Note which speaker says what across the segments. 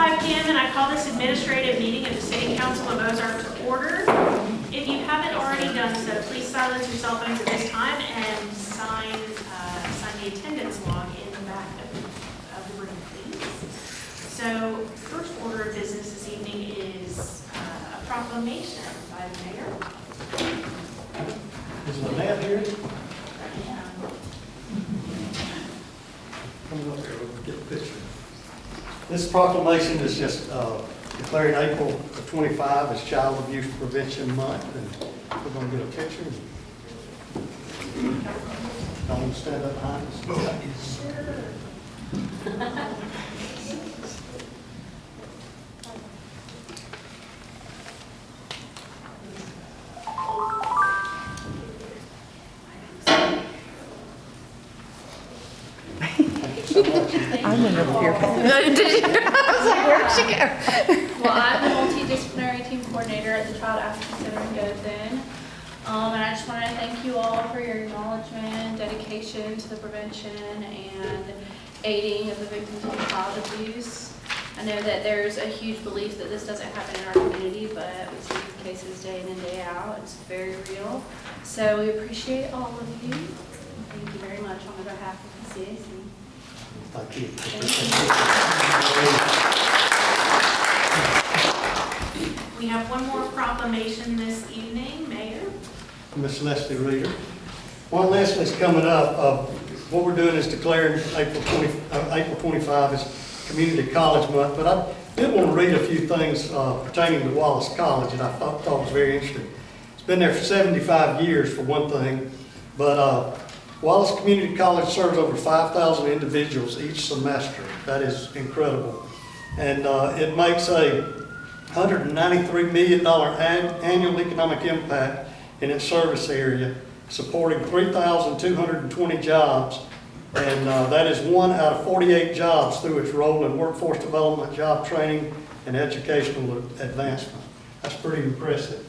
Speaker 1: 5 p.m. and I call this administrative meeting of the City Council of Ozark to order. If you haven't already done so, please silence your cell phones at this time and sign the attendance log in the back of the room, please. So, first order of business this evening is a proclamation by the mayor.
Speaker 2: Is Lynette here? Come up here, we'll get a picture. This proclamation is just declaring April 25 as Child Abuse Prevention Month, and we're going to get a picture. Don't want to stand up behind us?
Speaker 1: Sure.
Speaker 3: I went over here. Did you? I was like, where'd she go?
Speaker 4: Well, I'm the multidisciplinary team coordinator at the Child Advocacy Center in Dothan. And I just want to thank you all for your acknowledgement, dedication to the prevention and aiding of the victims of child abuse. I know that there's a huge belief that this doesn't happen in our community, but we see these cases day in and day out. It's very real. So we appreciate all of you. Thank you very much on behalf of the CAC.
Speaker 2: Thank you.
Speaker 1: We have one more proclamation this evening, Mayor.
Speaker 2: Miss Leslie Reeder. While Leslie's coming up, what we're doing is declaring April 25 as Community College Month, but I did want to read a few things pertaining to Wallace College that I thought was very interesting. It's been there for 75 years for one thing, but Wallace Community College serves over 5,000 individuals each semester. That is incredible. And it makes a $193 million annual economic impact in its service area, supporting 3,220 jobs. And that is 1 out of 48 jobs through its role in workforce development, job training, and educational advancement. That's pretty impressive.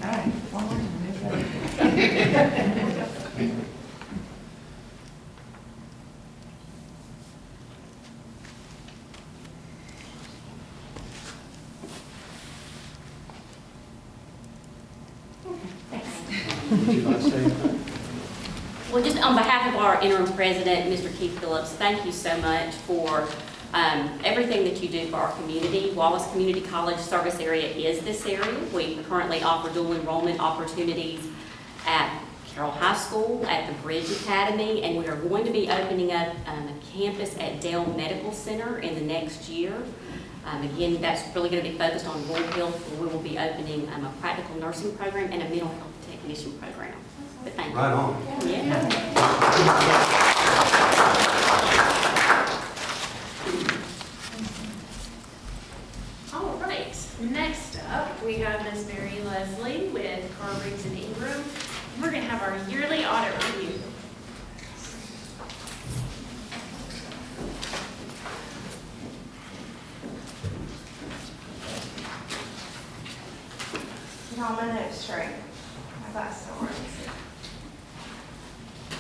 Speaker 3: All right. One more time.
Speaker 2: Would you like to say anything?
Speaker 5: Well, just on behalf of our interim president, Mr. Keith Phillips, thank you so much for everything that you do for our community. Wallace Community College service area is this area. We currently offer dual enrollment opportunities at Carroll High School, at the Bridge Academy, and we are going to be opening up a campus at Dell Medical Center in the next year. Again, that's really going to be focused on rural health, where we will be opening a practical nursing program and a mental health technician program. But thank you.
Speaker 2: Right on.
Speaker 5: Yeah.
Speaker 1: All right, next up, we have Miss Mary Leslie with Carr, Riggs and Ingram. We're going to have our yearly audit review.
Speaker 6: On my notes straight. My glasses are on.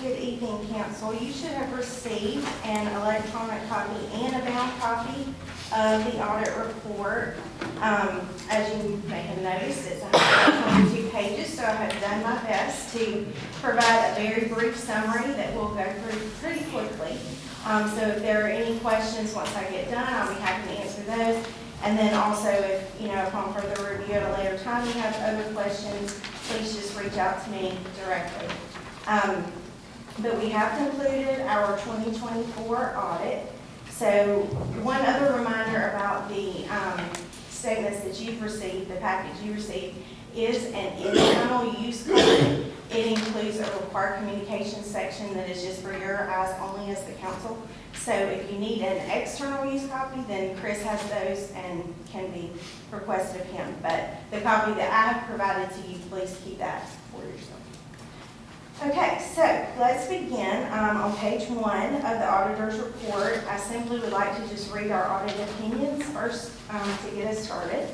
Speaker 6: Good evening, council. You should have received an electronic copy and a bound copy of the audit report. As you may have noticed, it's 122 pages, so I have done my best to provide a very brief summary that we'll go through pretty quickly. So if there are any questions once I get done, I'll be happy to answer those. And then also, if, upon further review at a later time, you have other questions, please just reach out to me directly. But we have concluded our 2024 audit. So one other reminder about the statements that you've received, the package you received, is an internal use code. It includes a required communication section that is just for your eyes only as the council. So if you need an external use copy, then Chris has those and can be requested of him. But the copy that I have provided to you, please keep that for yourself. Okay, so let's begin. On page 1 of the auditor's report, I simply would like to just read our audit opinions first to get us started.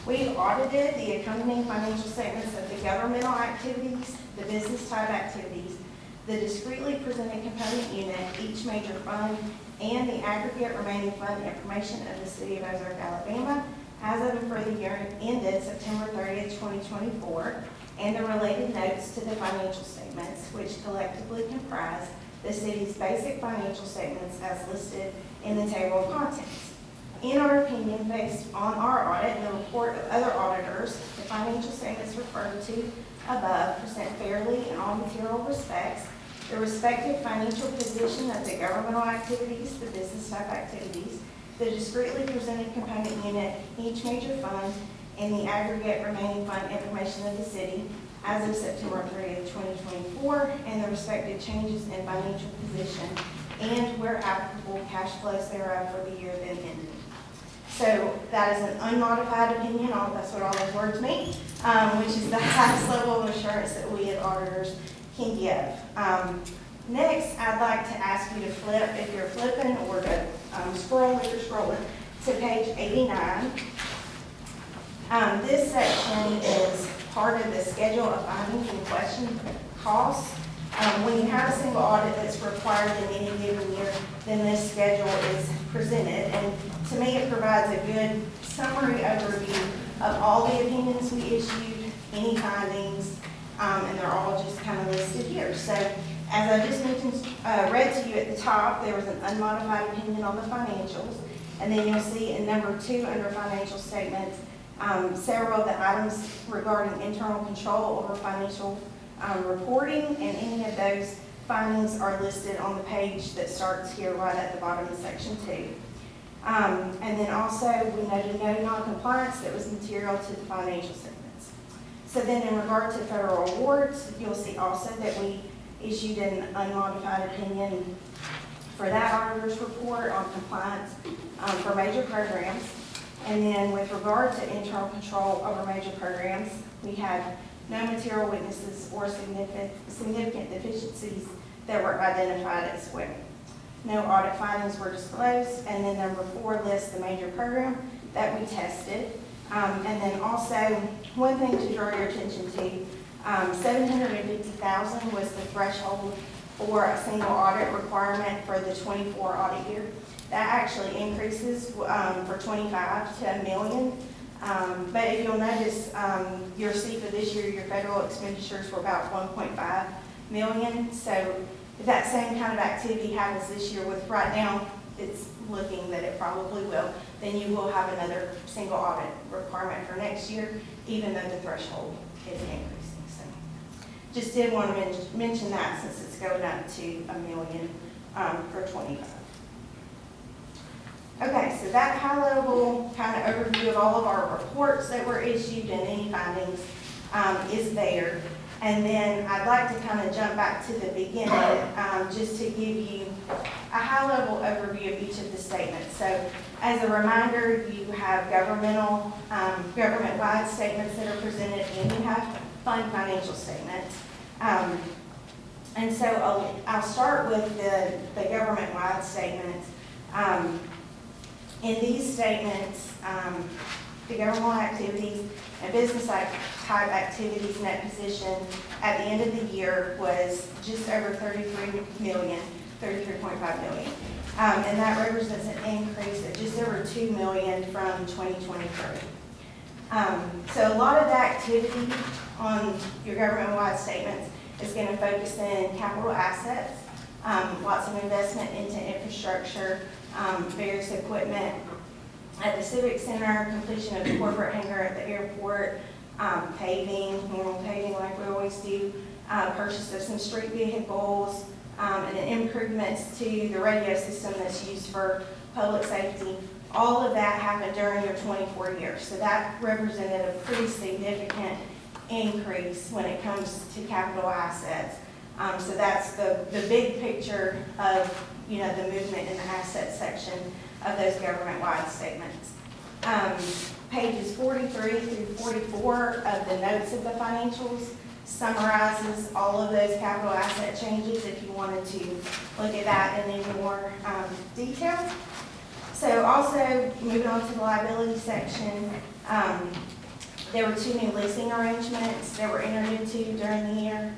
Speaker 6: We've audited the accompanying financial statements of the governmental activities, the business type activities, the discretely presented component unit, each major fund, and the aggregate remaining fund information of the City of Ozark, Alabama, as of and for the year ended September 30th, 2024, and the related notes to the financial statements, which collectively comprise the city's basic financial statements as listed in the table of contents. In our opinion, based on our audit and the report of other auditors, the financial statements referred to above present fairly in all material respects the respective financial position of the governmental activities, the business type activities, the discretely presented component unit, each major fund, and the aggregate remaining fund information of the city as of September 30th, 2024, and the respective changes in financial position and, where applicable, cash flows thereof for the year then ended. So that is an unmodified opinion, that's what all those words mean, which is the highest level of assurance that we as auditors can give. Next, I'd like to ask you to flip, if you're flipping, or to scroll if you're scrolling, to page 89. This section is part of the schedule of findings and question costs. When you have a single audit that's required in any given year, then this schedule is presented. And to me, it provides a good summary overview of all the opinions we issued, any findings, and they're all just kind of listed here. So as I just mentioned, read to you at the top, there was an unmodified opinion on the financials. And then you'll see in number 2 under financial statements, several of the items regarding internal control over financial reporting, and any of those findings are listed on the page that starts here right at the bottom of section 2. And then also we noted no non-compliance that was material to the financial statements. So then in regard to federal awards, you'll see also that we issued an unmodified opinion for that auditor's report on compliance for major programs. And then with regard to internal control over major programs, we had no material weaknesses or significant deficiencies that were identified as well. No audit findings were disclosed. And then number 4 lists the major program that we tested. And then also, one thing to draw your attention to, $750,000 was the threshold for a single audit requirement for the 24 audit year. That actually increases for 25 to $1 million. But if you'll notice, you'll see for this year, your federal expenditures were about 1.5 million. So if that same kind of activity happens this year, with right now, it's looking that it probably will, then you will have another single audit requirement for next year, even though the threshold is increasing. So just did want to mention that, since it's going up to $1 million for 25. Okay, so that high-level kind of overview of all of our reports that were issued and any findings is there. And then I'd like to kind of jump back to the beginning just to give you a high-level overview of each of the statements. So as a reminder, you have government-wide statements that are presented, and you have fund financial statements. And so I'll start with the government-wide statements. In these statements, the governmental activities and business type activities net position at the end of the year was just over $33.5 million. And that represents an increase of just over $2 million from 2023. So a lot of the activity on your government-wide statements is going to focus in capital assets, lots of investment into infrastructure, various equipment at the Civic Center, completion of the corporate hangar at the airport, normal paving like we always do, purchase of some street vehicles, and improvements to the radio system that's used for public safety. All of that happened during your 24 years. So that represented a pretty significant increase when it comes to capital assets. So that's the big picture of the movement in the asset section of those government-wide statements. Pages 43 through 44 of the notes of the financials summarizes all of those capital asset changes if you wanted to look at that in any more detail. So also, moving on to the liability section, there were 2 new leasing arrangements that were entered into during the year.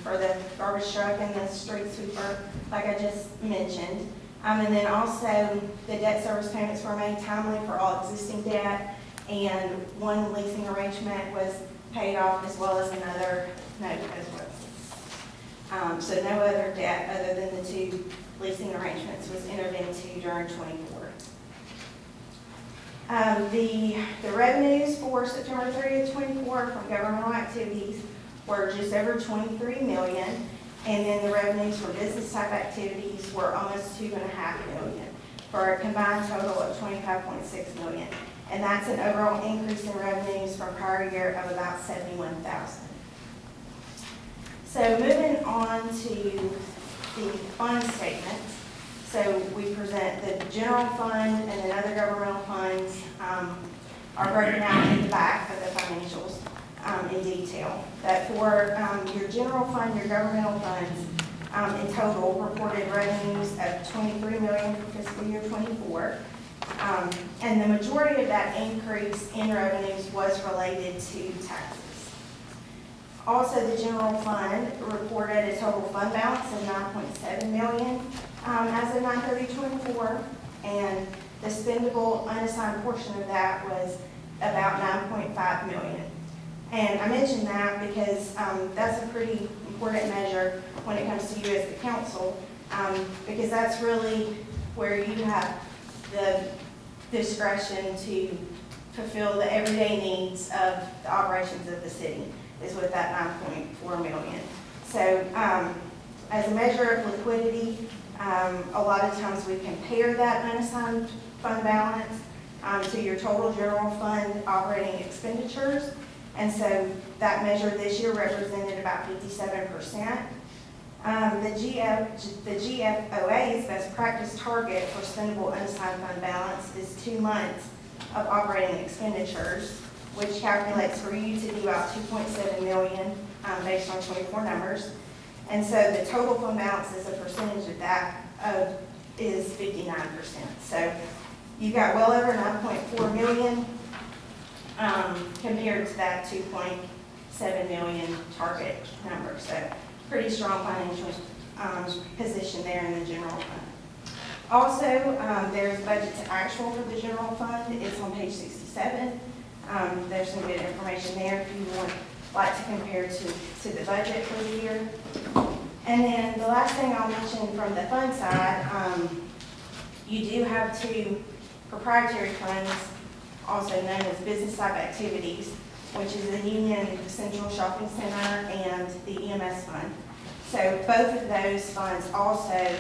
Speaker 6: for the garbage truck and the street sweeper, like I just mentioned. And then also, the debt service payments were made timely for all existing debt, and one leasing arrangement was paid off as well as another note as well. So no other debt other than the two leasing arrangements was entered into during '24. The revenues for September 30th, '24 from governmental activities were just over 23 million. And then the revenues for business type activities were almost 2.5 million, for a combined total of 25.6 million. And that's an overall increase in revenues from prior year of about 71,000. So moving on to the fund statements. So we present the general fund and then other governmental funds are broken out in the back of the financials. In detail, that for your general fund, your governmental funds, in total reported revenues of 23 million for fiscal year '24, and the majority of that increase in revenues was related to taxes. Also, the general fund reported a total fund balance of 9.7 million as of 9/30/24, and the spendable unassigned portion of that was about 9.5 million. And I mention that because that's a pretty important measure when it comes to you as the council, because that's really where you have the discretion to fulfill the everyday needs of the operations of the city, is with that 9.4 million. So as a measure of liquidity, a lot of times we compare that unassigned fund balance to your total general fund operating expenditures. And so that measure this year represented about 57%. The GFOA's best practice target for spendable unassigned fund balance is 2 months of operating expenditures, which calculates for you to be about 2.7 million based on 24 numbers. And so the total fund balance as a percentage of that is 59%. So you've got well over 9.4 million. Compared to that 2.7 million target number. So pretty strong financial position there in the general fund. Also, there's budget to actual for the general fund. It's on page 67. There's some good information there if you would like to compare to the budget for the year. And then the last thing I'll mention from the fund side, you do have 2 proprietary funds, also known as business type activities, which is the Union Central Shopping Center and the EMS Fund. So both of those funds also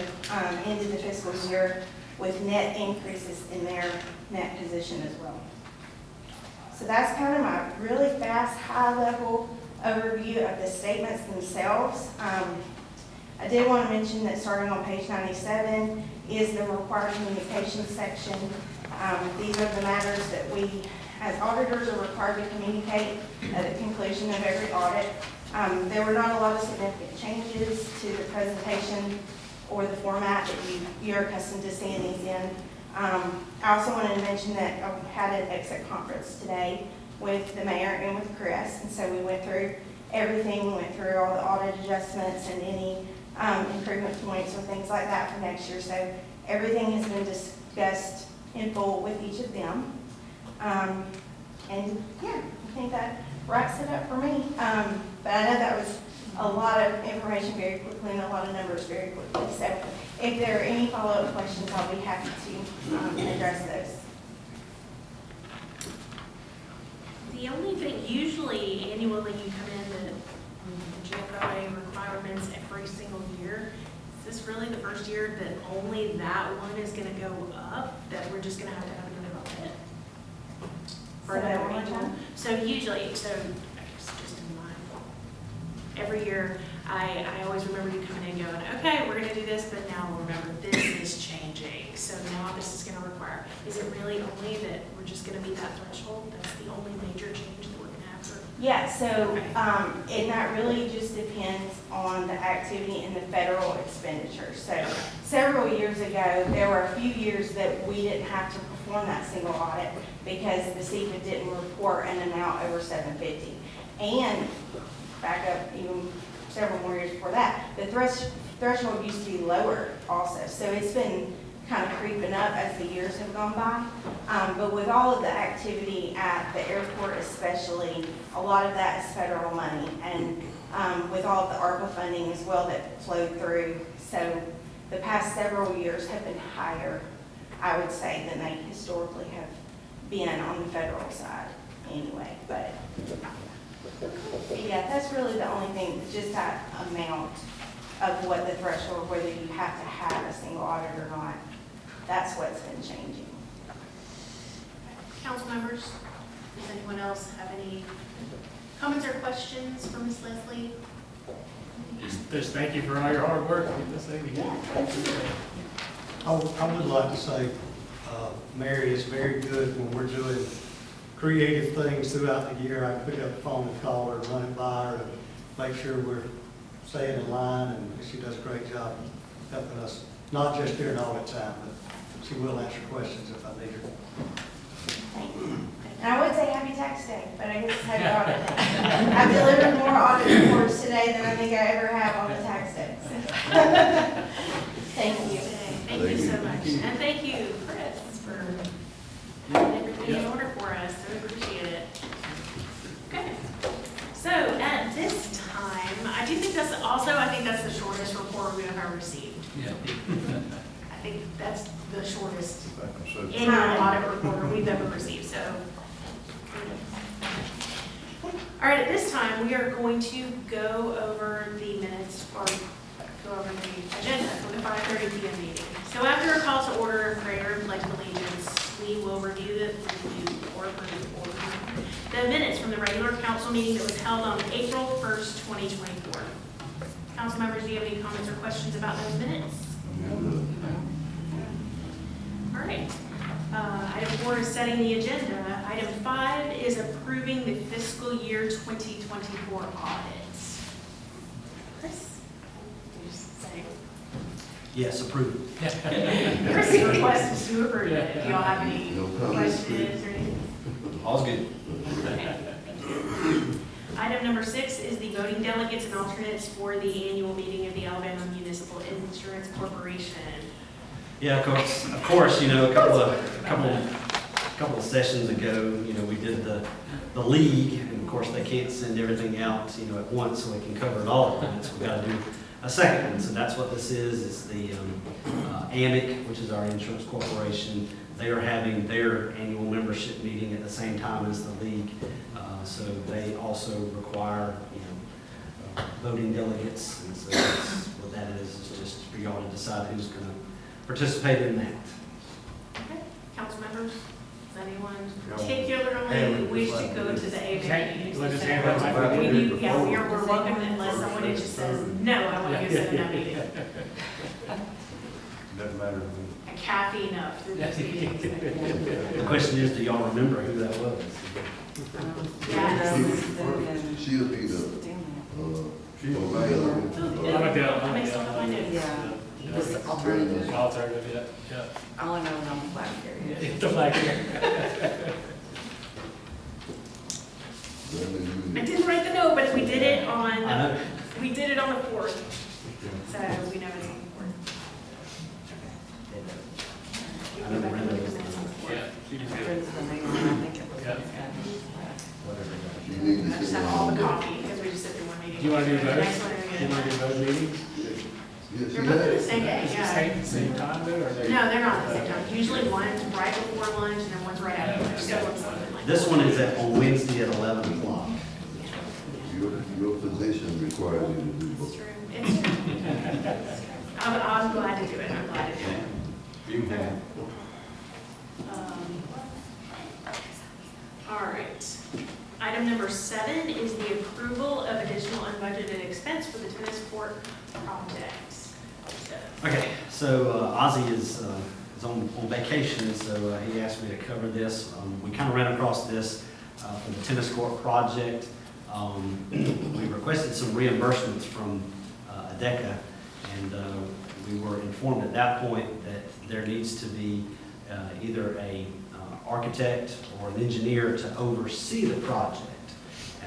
Speaker 6: ended the fiscal year with net increases in their net position as well. So that's kind of my really fast, high-level overview of the statements themselves. I did want to mention that starting on page 97 is the required communications section. These are the matters that we, as auditors, are required to communicate at the conclusion of every audit. There were not a lot of significant changes to the presentation or the format that you're accustomed to seeing these in. I also wanted to mention that I had an exit conference today with the mayor and with Chris, and so we went through everything. We went through all the audit adjustments and any improvement points or things like that for next year. So everything has been discussed in full with each of them. And yeah, I think that wraps it up for me. But I know that was a lot of information very quickly and a lot of numbers very quickly. So if there are any follow-up questions, I'll be happy to address those.
Speaker 1: The only thing, usually annually you come in the GFOA requirements every single year. Is this really the first year that only that one is going to go up, that we're just going to have a minimum bid? For
Speaker 6: Say that
Speaker 1: another
Speaker 6: one more
Speaker 1: annual?
Speaker 6: time?
Speaker 1: So usually, so just in mind, every year, I always remember you coming in going, okay, we're going to do this, but now remember, this is changing. So now this is going to require, is it really only that we're just going to meet that threshold? That's the only major change that we're going to have for?
Speaker 6: Yeah, so, and that really just depends on the activity and the federal expenditures. So several years ago, there were a few years that we didn't have to perform that single audit because the CFA didn't report an amount over $750. And back up even several more years before that. The threshold used to be lower also, so it's been kind of creeping up as the years have gone by. But with all of the activity at the airport especially, a lot of that is federal money, and with all of the ARPA funding as well that flowed through. So the past several years have been higher, I would say, than they historically have been on the federal side anyway. But yeah, that's really the only thing, just that amount of what the threshold, whether you have to have a single audit or not. That's what's been changing.
Speaker 1: Council members, does anyone else have any comments or questions for Ms. Leslie?
Speaker 7: Just thank you for all your hard work. Get this thing together.
Speaker 2: I would like to say, Mary is very good when we're doing creative things throughout the year. I pick up the phone and call her, and run it by her, and make sure we're staying in line, and she does a great job helping us, not just during audit time, but she will answer questions if I need her.
Speaker 6: Thank you. And I would say happy tax day, but I guess it's happy audit day. I've delivered more audit reports today than I think I ever have on the tax day. Thank you.
Speaker 1: Thank you so much. And thank you, Chris, for getting everything in order for us. So we appreciate it. Okay. So at this time, I do think that's also, I think that's the shortest report we've ever received.
Speaker 7: Yeah.
Speaker 1: I think that's the shortest annual audit report we've ever received, so. All right, at this time, we are going to go over the minutes, or go over the agenda for the 5:30 p.m. meeting. So after a call to order and prayer of pledge of allegiance, we will review the minutes from the regular council meeting that was held on April 1st, 2024. Council members, do you have any comments or questions about those minutes? All right. Item 4 is setting the agenda. Item 5 is approving the fiscal year 2024 audits. Chris? You just say.
Speaker 8: Yes, approved.
Speaker 1: Chris requests to approve it. Do y'all have any
Speaker 9: No comment.
Speaker 1: questions or anything?
Speaker 8: All's good.
Speaker 1: Okay. Item number 6 is the voting delegates and alternates for the annual meeting of the Alabama Municipal Insurance Corporation.
Speaker 8: Yeah, of course, you know, a couple of sessions ago, you know, we did the league, and of course, they can't send everything out, you know, at once, so we can cover it all at once. We've got to do a second one, so that's what this is the AMIC, which is our insurance corporation. They are having their annual membership meeting at the same time as the league, so they also require, you know, voting delegates, and so that's what that is just for y'all to decide who's going to participate in that.
Speaker 1: Okay. Council members, does anyone particularly wish to go to the AMA meeting?
Speaker 7: Let us handle it like we did
Speaker 1: Yeah,
Speaker 7: before.
Speaker 1: we're welcome unless someone just says, no, I want to go sit in that meeting.
Speaker 9: Doesn't matter to me.
Speaker 1: A caffeine up through those meetings.
Speaker 8: The question is, do y'all remember who that was?
Speaker 1: Yes.
Speaker 9: She'll be the,
Speaker 1: Ooh,
Speaker 7: I'm a deal.
Speaker 1: I'll make some of my notes.
Speaker 3: Yeah, this is alternative.
Speaker 7: Alternative, yeah.
Speaker 3: I want to know when I'm black here.
Speaker 7: Yeah. The flag here.
Speaker 1: I didn't write the note, but we did it
Speaker 8: I know.
Speaker 1: we did it on the 4th. So we know it's on the 4th.
Speaker 8: I know Brenda was on it.
Speaker 7: Yeah. She can do it.
Speaker 3: Prince the name on it, I think it was.
Speaker 7: Yeah.
Speaker 8: Whatever.
Speaker 9: You need
Speaker 1: I
Speaker 9: to
Speaker 1: just
Speaker 9: sit
Speaker 1: have all the
Speaker 9: down.
Speaker 1: coffee because we just sit through one meeting.
Speaker 7: Do you want to do
Speaker 1: The
Speaker 7: both?
Speaker 1: next one, we're
Speaker 7: Do you
Speaker 1: gonna-
Speaker 7: want to do both meetings?
Speaker 9: Yeah, she
Speaker 1: They're both at the
Speaker 9: has.
Speaker 1: same day,
Speaker 7: Is it
Speaker 1: yeah.
Speaker 7: same time though, or they?
Speaker 1: No, they're not at the same time. Usually one's right before lunch and then one's right after lunch. So it's something like
Speaker 8: This
Speaker 1: that.
Speaker 8: one is on Wednesday at 11 o'clock.
Speaker 9: Your position requires you to do
Speaker 1: It's
Speaker 9: both.
Speaker 1: true. It's true. I'm glad to do it. I'm glad to do it.
Speaker 9: You can.
Speaker 1: All right. Item number 7 is the approval of additional unbudgeted expense for the tennis court projects. So,
Speaker 8: Okay, so Ozzy is on vacation, so he asked me to cover this. We kind of ran across this for the tennis court project. We requested some reimbursements from ADECA, and we were informed at that point that there needs to be either a architect or an engineer to oversee the project.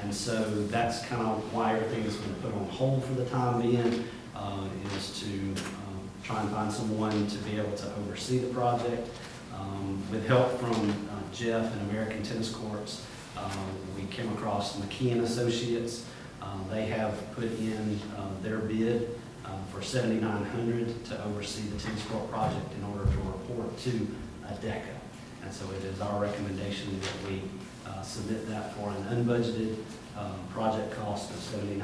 Speaker 8: And so that's kind of why everything has been put on hold for the time being, is to try and find someone to be able to oversee the project. With help from Jeff and American Tennis Courts, we came across McKee and Associates. They have put in their bid for $7,900 to oversee the tennis court project in order to report to ADECA. And so it is our recommendation that we submit that for an unbudgeted project cost of $7,900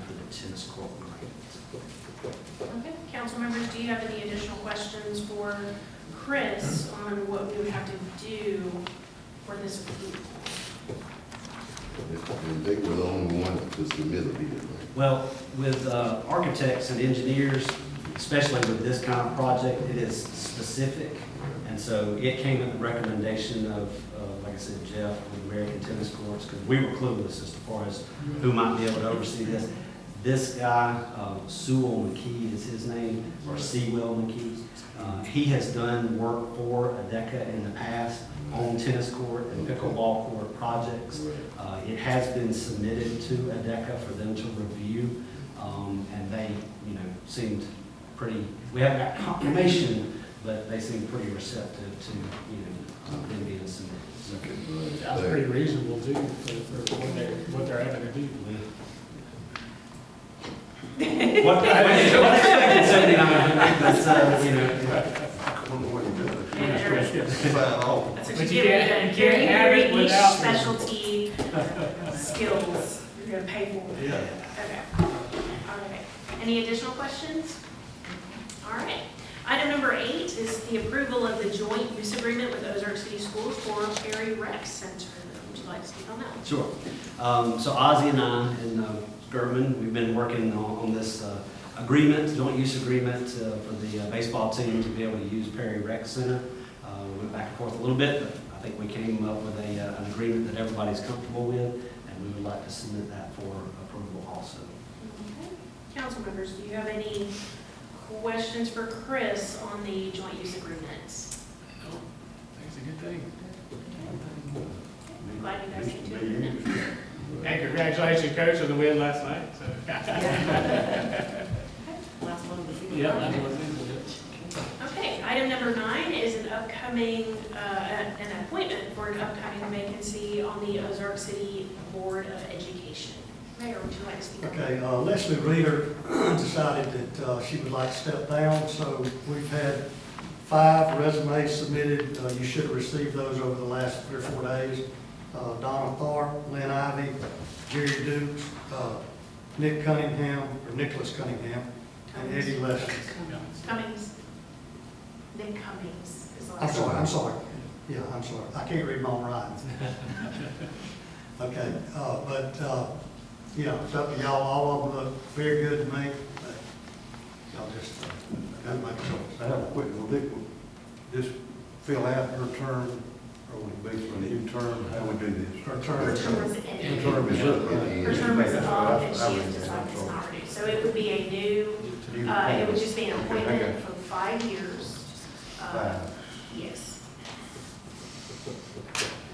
Speaker 8: for the tennis court grant.
Speaker 1: Okay, council members, do you have any additional questions for Chris on what we would have to do for this approval?
Speaker 9: And they were the only one to submit a bid, right?
Speaker 8: Well, with architects and engineers, especially with this kind of project, it is specific. And so it came at the recommendation of, like I said, Jeff with American Tennis Courts, because we were clueless as far as who might be able to oversee this. This guy, Sewell McKee is his name, or Sewell McKee. He has done work for ADECA in the past on tennis court and pickleball court projects. It has been submitted to ADECA for them to review, and they, seemed pretty, we haven't got confirmation, but they seemed pretty receptive to, them being submitted. So,
Speaker 7: That's pretty reasonable too, for what they're having to do.
Speaker 8: what expected 7,900, that's,
Speaker 9: I don't know what you're doing. Sign off.
Speaker 1: That's what
Speaker 7: But
Speaker 1: you
Speaker 7: you
Speaker 1: get,
Speaker 7: can't
Speaker 1: Gary,
Speaker 7: have it
Speaker 1: niche
Speaker 7: without-
Speaker 1: specialty skills you're gonna pay for.
Speaker 8: Yeah.
Speaker 1: Okay, all right. Any additional questions? All right. Item number 8 is the approval of the joint use agreement with Ozark City Schools for Perry Rec Center. Would you like to speak on that?
Speaker 8: Sure. So Ozzy and I and German, we've been working on this agreement, joint use agreement for the baseball team to be able to use Perry Rec Center. We went back and forth a little bit, but I think we came up with an agreement that everybody's comfortable with, and we would like to submit that for approval also.
Speaker 1: Okay. Council members, do you have any questions for Chris on the joint use agreements?
Speaker 7: No, that's a good thing.
Speaker 1: I'm glad you guys came to an agreement.
Speaker 7: And congratulations, Coach, on the win last night, so.
Speaker 1: Last one was the-
Speaker 7: Yeah, that was it.
Speaker 1: Okay, item number 9 is an upcoming, an appointment for an upcoming vacancy on the Ozark City Board of Education. Mayor, would you like to speak on that?
Speaker 2: Okay, Leslie Reeder decided that she would like to step down, so we've had 5 resumes submitted. You should have received those over the last 3 or 4 days. Donna Tharp, Lynn Ivy, Jerry Dukes, Nick Cunningham, or Nicholas Cunningham, and Eddie Leslie.
Speaker 1: Cummings. Nick Cummings is the
Speaker 2: I'm
Speaker 1: last
Speaker 2: sorry,
Speaker 1: one.
Speaker 2: I'm sorry. Yeah, I'm sorry. I can't read my own writing. Okay, it's up to y'all. All of them look very good to me. But y'all just got to make a choice.
Speaker 10: I have a quick, will Dick just fill out her term, or will it be for a new term? How we do this?
Speaker 2: Her
Speaker 1: Her
Speaker 2: term.
Speaker 1: term was ended.
Speaker 10: Her term is up, right?
Speaker 1: Her term was up, and
Speaker 10: I
Speaker 1: she
Speaker 10: read
Speaker 1: has
Speaker 10: that,
Speaker 1: decided
Speaker 10: I'm
Speaker 1: it's
Speaker 10: sorry.
Speaker 1: not renewed. So it would be a new, it would just be an appointment for 5 years.
Speaker 10: 5.
Speaker 1: Yes.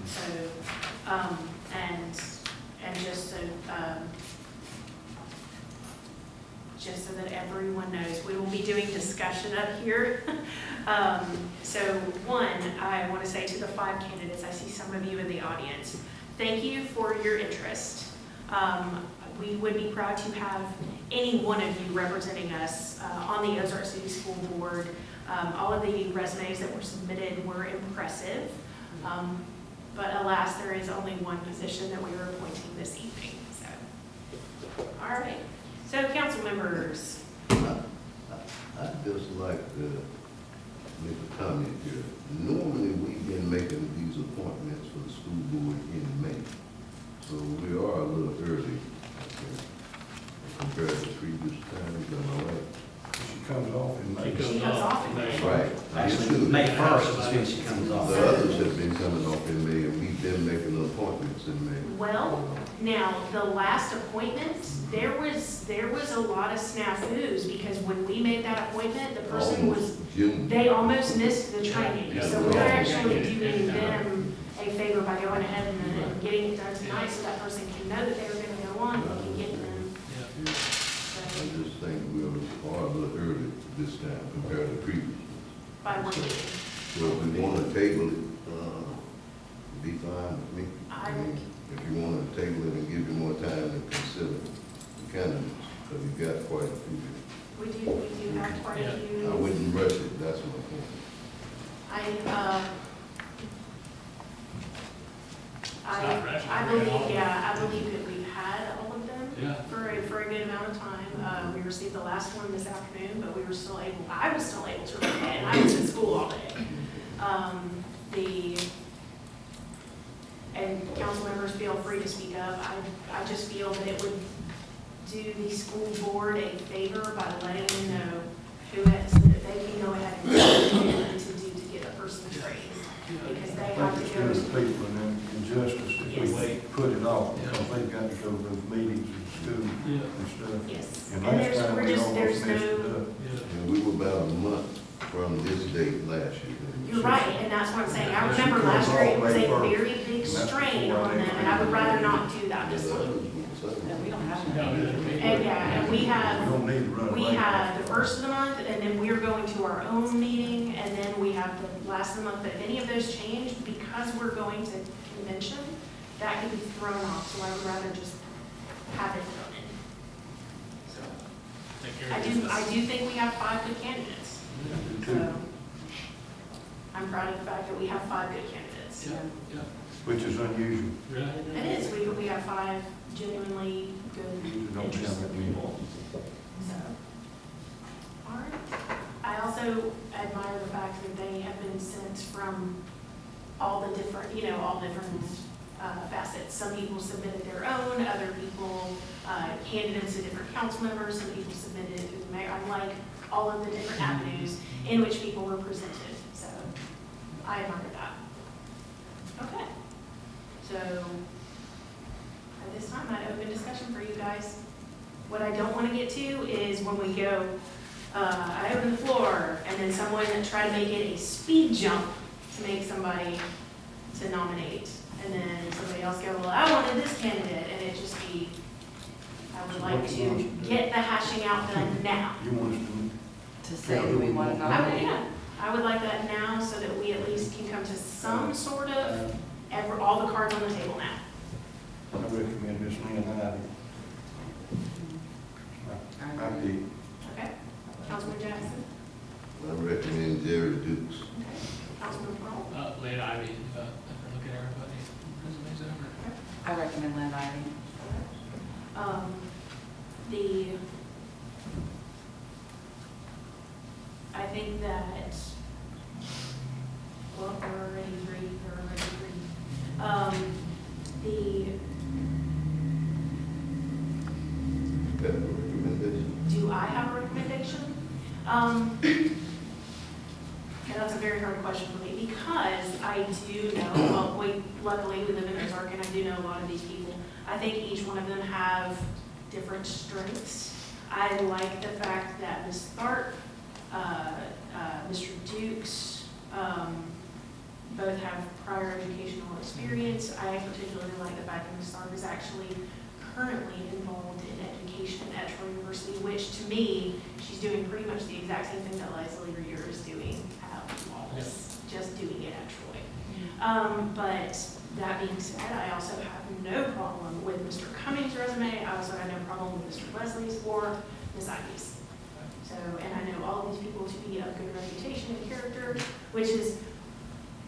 Speaker 1: So, and just so that everyone knows, we will be doing discussion up here. So one, I want to say to the 5 candidates, I see some of you in the audience, thank you for your interest. We would be proud to have any one of you representing us on the Ozark City School Board. All of the resumes that were submitted were impressive, but alas, there is only one position that we are appointing this evening. So, all right. So, council members.
Speaker 9: I'd just like to make a comment here. Normally, we've been making these appointments for the school board in May. So we are a little early, I think, compared to previous times, am I right?
Speaker 10: She comes off in May.
Speaker 1: She comes off in May.
Speaker 9: Right.
Speaker 8: Actually, May 1st is when she comes off.
Speaker 9: The others have been coming off in May, and we've been making appointments in May.
Speaker 1: Well, now, the last appointment, there was a lot of snafus, because when we made that appointment, the person was,
Speaker 9: June.
Speaker 1: they almost missed the training. So we're actually doing them a favor by going ahead and getting it done tonight, so that person can know that they were gonna go on, and we can get them.
Speaker 9: I
Speaker 1: So,
Speaker 9: just think we are a little early this time compared to previous.
Speaker 1: by one meeting.
Speaker 9: So if we want to table it, be fine with me.
Speaker 1: I
Speaker 9: mean, if you want to table it and give you more time to consider the candidates, because you've got quite a few.
Speaker 1: We do have quite a few.
Speaker 9: I wouldn't rush it, that's my point.
Speaker 7: not rushing,
Speaker 1: I
Speaker 7: we're getting all
Speaker 1: believe,
Speaker 7: of
Speaker 1: yeah, I believe that we've had all of them
Speaker 7: Yeah.
Speaker 1: for a good amount of time. We received the last one this afternoon, but we were still able, I was still able to read it, and I was in school all day. And council members feel free to speak up. I just feel that it would do the school board a favor by letting them know who it, so that they can go ahead and do what they need to do to get a person trained. Because they
Speaker 10: I
Speaker 1: have
Speaker 10: think
Speaker 1: to
Speaker 10: it's
Speaker 1: go.
Speaker 10: good people and injustice if we
Speaker 1: Yes.
Speaker 10: put it off, because they've got to go to those meetings in school
Speaker 7: Yeah.
Speaker 10: and stuff.
Speaker 1: Yes.
Speaker 10: And
Speaker 1: And
Speaker 10: last time
Speaker 1: we're
Speaker 10: we
Speaker 1: just, there's
Speaker 10: almost messed it
Speaker 1: no,
Speaker 10: up.
Speaker 7: Yeah.
Speaker 9: And we were about a month from this date last year.
Speaker 1: you're right, and that's what I'm saying. I remember last year it was a very big strain on them, and I would rather not do that this one.
Speaker 3: We don't have
Speaker 7: No,
Speaker 1: And yeah, and we
Speaker 10: We
Speaker 1: have,
Speaker 10: don't need to run
Speaker 1: we
Speaker 10: late.
Speaker 1: have the first of the month, and then we're going to our own meeting, and then we have the last of the month. But if any of those change, because we're going to convention, that could be thrown off, so I would rather just have it thrown in. So,
Speaker 7: Take care
Speaker 1: I
Speaker 7: of
Speaker 1: do,
Speaker 7: business.
Speaker 1: I do think we have 5 good candidates.
Speaker 10: Me
Speaker 1: So,
Speaker 10: too.
Speaker 1: I'm proud of the fact that we have 5 good candidates.
Speaker 7: Yeah, yeah.
Speaker 10: Which is unusual.
Speaker 7: Really?
Speaker 1: It is, we have 5 genuinely good,
Speaker 10: Usually don't have
Speaker 1: interested
Speaker 10: that many.
Speaker 1: people. So, all right. I also admire the fact that they have been sent from all the different, all different facets. Some people submitted their own, other people handed them to different council members, some people submitted it through the mayor. I like all of the different avenues in which people were presented, so I admire that. Okay, so at this time, I'd open discussion for you guys. What I don't want to get to is when we go, I open the floor, and then someone try to make it a speed jump to make somebody to nominate. And then somebody else go, well, I wanted this candidate, and it just be, I would like to get the hashing out done now.
Speaker 10: You want us
Speaker 3: To say who we want to nominate.
Speaker 1: Yeah, I would like that now so that we at least can come to some sort of, all the cards on the table now.
Speaker 10: I recommend Miss Lynn Ivy. I pick.
Speaker 1: Okay? Councilman Jackson?
Speaker 9: I recommend Jerry Dukes.
Speaker 1: Okay. Councilman Pearl?
Speaker 7: Lynn Ivy, after looking at everybody's resumes over.
Speaker 3: I recommend Lynn Ivy.
Speaker 1: I think that, well, there are already 3,
Speaker 9: Got a recommendation?
Speaker 1: do I have a recommendation? And that's a very hard question for me, because I do know, well, luckily we live in Ozark, and I do know a lot of these people. I think each one of them have different strengths. I like the fact that Ms. Tharp, Mr. Dukes, both have prior educational experience. I particularly like the fact that Ms. Tharp is actually currently involved in education at Troy University, which to me, she's doing pretty much the exact same thing that Leslie Reeder is doing at Wallace, just doing it at Troy. But that being said, I also have no problem with Mr. Cummings' resume. I also have no problem with Mr. Leslie's or Ms. Ivy's. So, and I know all of these people to be of good reputation and character, which is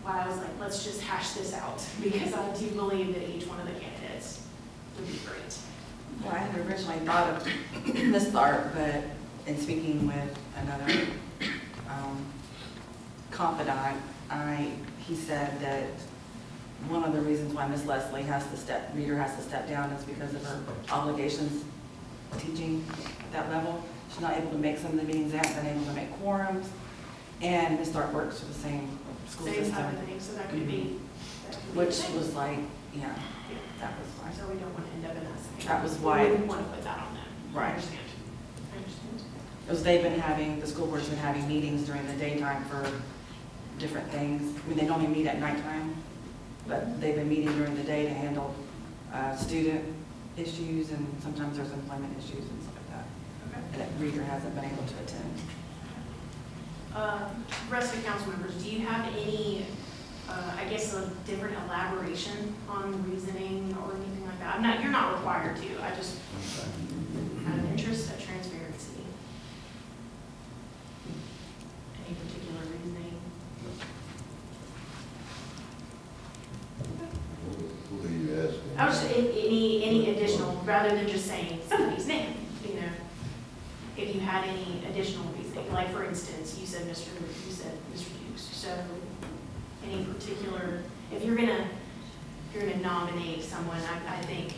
Speaker 1: why I was like, let's just hash this out, because I do believe that each one of the candidates would be great.
Speaker 3: Well, I had originally thought of Ms. Tharp, but in speaking with another confidant, he said that one of the reasons why Ms. Leslie Reeder has to step down is because of her obligations teaching at that level. She's not able to make some of the meetings, they haven't been able to make quorums, and Ms. Tharp works for the same school
Speaker 1: Same
Speaker 3: system,
Speaker 1: type of thing, so that could be.
Speaker 3: which was like, yeah, that was why.
Speaker 1: So we don't want to end up in that situation.
Speaker 3: That was why-
Speaker 1: We wouldn't want to put that on them. I
Speaker 3: Right.
Speaker 1: understand. I understand.
Speaker 3: Because the school board's been having meetings during the daytime for different things. I mean, they normally meet at nighttime, but they've been meeting during the day to handle student issues, and sometimes there's employment issues and stuff like that. And that Reader hasn't been able to attend.
Speaker 1: Rest of the council members, do you have any, I guess, a different elaboration on reasoning or anything like that? You're not required to, I just, out of interest of transparency. Any particular reasoning?
Speaker 9: Who are you asking?
Speaker 1: I was just, any additional, rather than just saying somebody's name, you know, if you had any additional reasoning, like for instance, you said Mr. Dukes, so any particular, if you're gonna nominate someone, I think,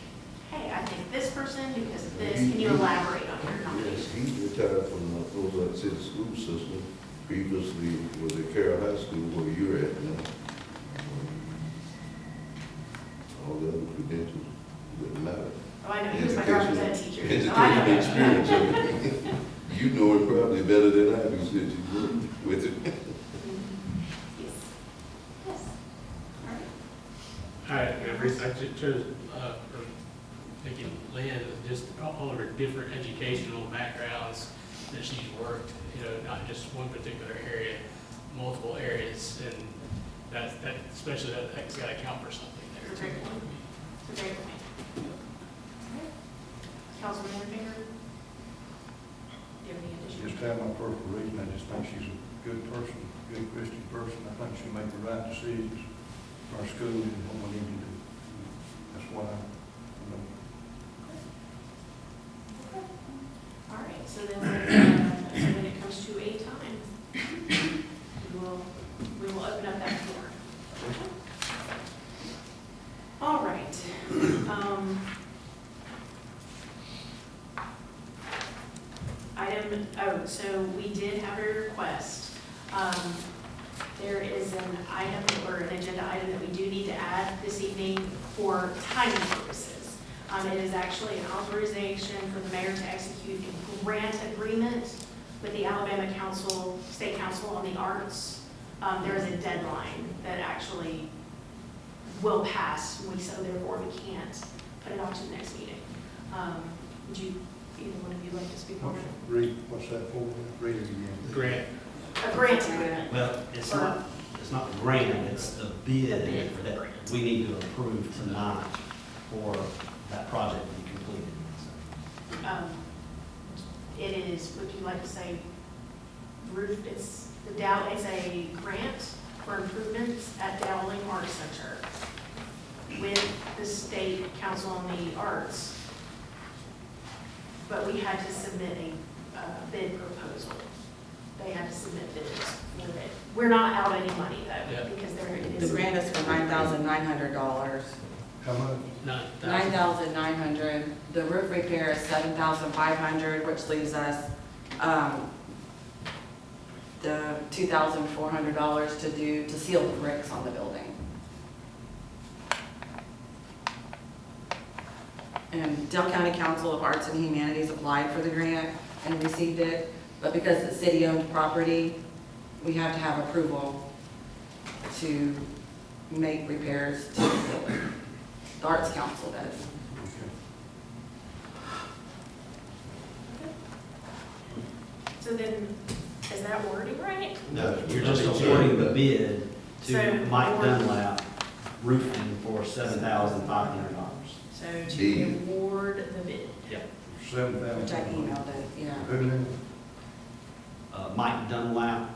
Speaker 1: hey, I think this person because of this, can you elaborate on your
Speaker 9: Yes,
Speaker 1: nomination?
Speaker 9: he retired from the Ozark City School System, previously was at Carroll High School where you're at now. All the other credentials wouldn't matter.
Speaker 1: Oh, I know, he was my representative teacher, so I
Speaker 9: Education
Speaker 1: know.
Speaker 9: experience, you know it probably better than I do since you worked with it.
Speaker 1: Yes. Yes. All right.
Speaker 7: I chose, thinking Lynn, just all of her different educational backgrounds that she's worked, not just one particular area, multiple areas, and that especially that's got to count for something there.
Speaker 1: It's a great point. It's a great point. Councilman Finger? Do you have any additional?
Speaker 10: Just have my personal reason, I just think she's a good person, good Christian person. I think she'll make the right decisions for our school and what we need to do. That's why
Speaker 1: All right, so then when it comes to a time, we will open up that floor. All right. So we did have a request. There is an item or an agenda item that we do need to add this evening for timing purposes. It is actually an authorization for the mayor to execute a grant agreement with the Alabama State Council on the Arts. There is a deadline that actually will pass, so therefore we can't put it off to the next meeting. Would you, either one of you like to speak on it?
Speaker 10: read, what's that for? Read it again.
Speaker 7: Grant.
Speaker 1: A grant agreement.
Speaker 8: Well, it's not the grant, it's the bid
Speaker 1: The bid.
Speaker 8: that we need to approve tonight for that project to be completed.
Speaker 1: It is, would you like to say, it's a grant for improvements at Dowling Arts Center with the State Council on the Arts. But we had to submit a bid proposal. They had to submit bids for it. We're not out any money though,
Speaker 7: Yeah.
Speaker 1: because it
Speaker 3: The
Speaker 1: is.
Speaker 3: grant is for $9,900.
Speaker 10: How much?
Speaker 3: $9,900. The roof repair is $7,500, which leaves us the $2,400 to seal the bricks on the building. And Dale County Council of Arts and Humanities applied for the grant and received it, but because it's city-owned property, we have to have approval to make repairs to the building. The Arts Council does.
Speaker 10: Okay.
Speaker 1: So then, is that wording right?
Speaker 8: No, you're just awarding the bid
Speaker 1: So,
Speaker 8: to Mike
Speaker 1: award-
Speaker 8: Dunlap Roofing for $7,500.
Speaker 1: So to
Speaker 9: Deed.
Speaker 1: award the bid.
Speaker 8: Yep.
Speaker 3: Which I
Speaker 10: $7,000.
Speaker 3: emailed it, yeah.
Speaker 10: Who did
Speaker 8: Mike Dunlap,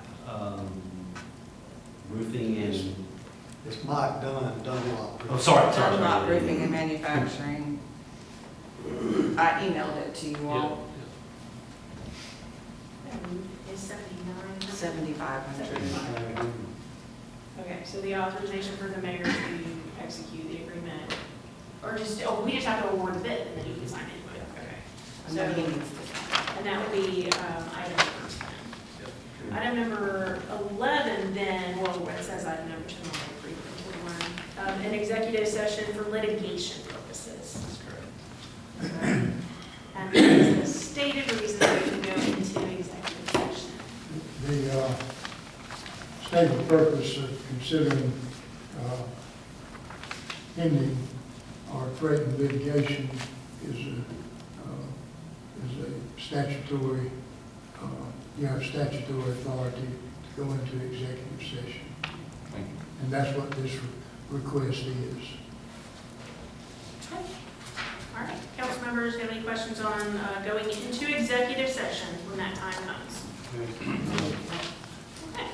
Speaker 8: Roofing and,
Speaker 2: It's Mike Dunlop.
Speaker 8: oh, sorry.
Speaker 3: Dunlop Roofing and Manufacturing. I emailed it to you all,
Speaker 1: Is 79.
Speaker 3: 7,500.
Speaker 1: Okay, so the authorization for the mayor to execute the agreement, or just, we just have to award the bid and then you can sign it. Okay.
Speaker 3: And then he needs to sign.
Speaker 1: And that would be item number 10. Item number 11 then, well, where it says item number 10, I'll an executive session for litigation purposes.
Speaker 8: That's correct.
Speaker 1: And there is a stated reason that we can go into executive session.
Speaker 11: The statement purpose of considering pending or threatened litigation is a statutory, you have statutory authority to go into executive session.
Speaker 10: Thank you.
Speaker 11: And that's what this request is.
Speaker 1: Okay. All right, council members, have any questions on going into executive session when that time comes? Okay,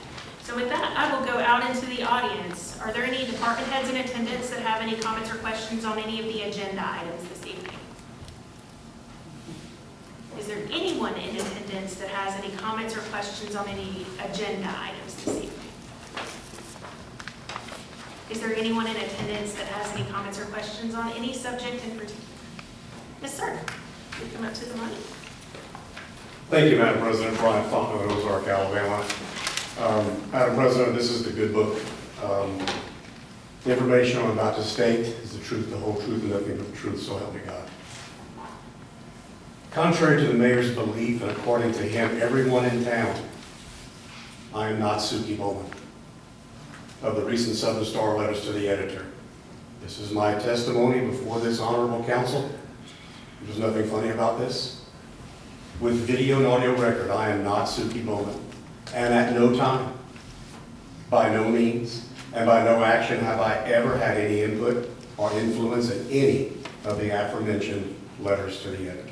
Speaker 1: so with that, I will go out into the audience. Are there any department heads in attendance that have any comments or questions on any of the agenda items this evening? Is there anyone in attendance that has any comments or questions on any agenda items this evening? Is there anyone in attendance that has any comments or questions on any subject in particular? Yes, sir. You come up to the mic.
Speaker 12: Thank you, Madam President. Brian Fontenot, Ozark, Alabama. Madam President, this is the good book. The information I'm about to state is the truth, the whole truth, and nothing but the truth, so help me God. Contrary to the mayor's belief, and according to him, everyone in town, I am not Suki Bowman of the recent Southern Star letters to the editor. This is my testimony before this honorable council. There's nothing funny about this. With video and audio record, I am not Suki Bowman. And at no time, by no means, and by no action have I ever had any input or influence in any of the aforementioned letters to the editors.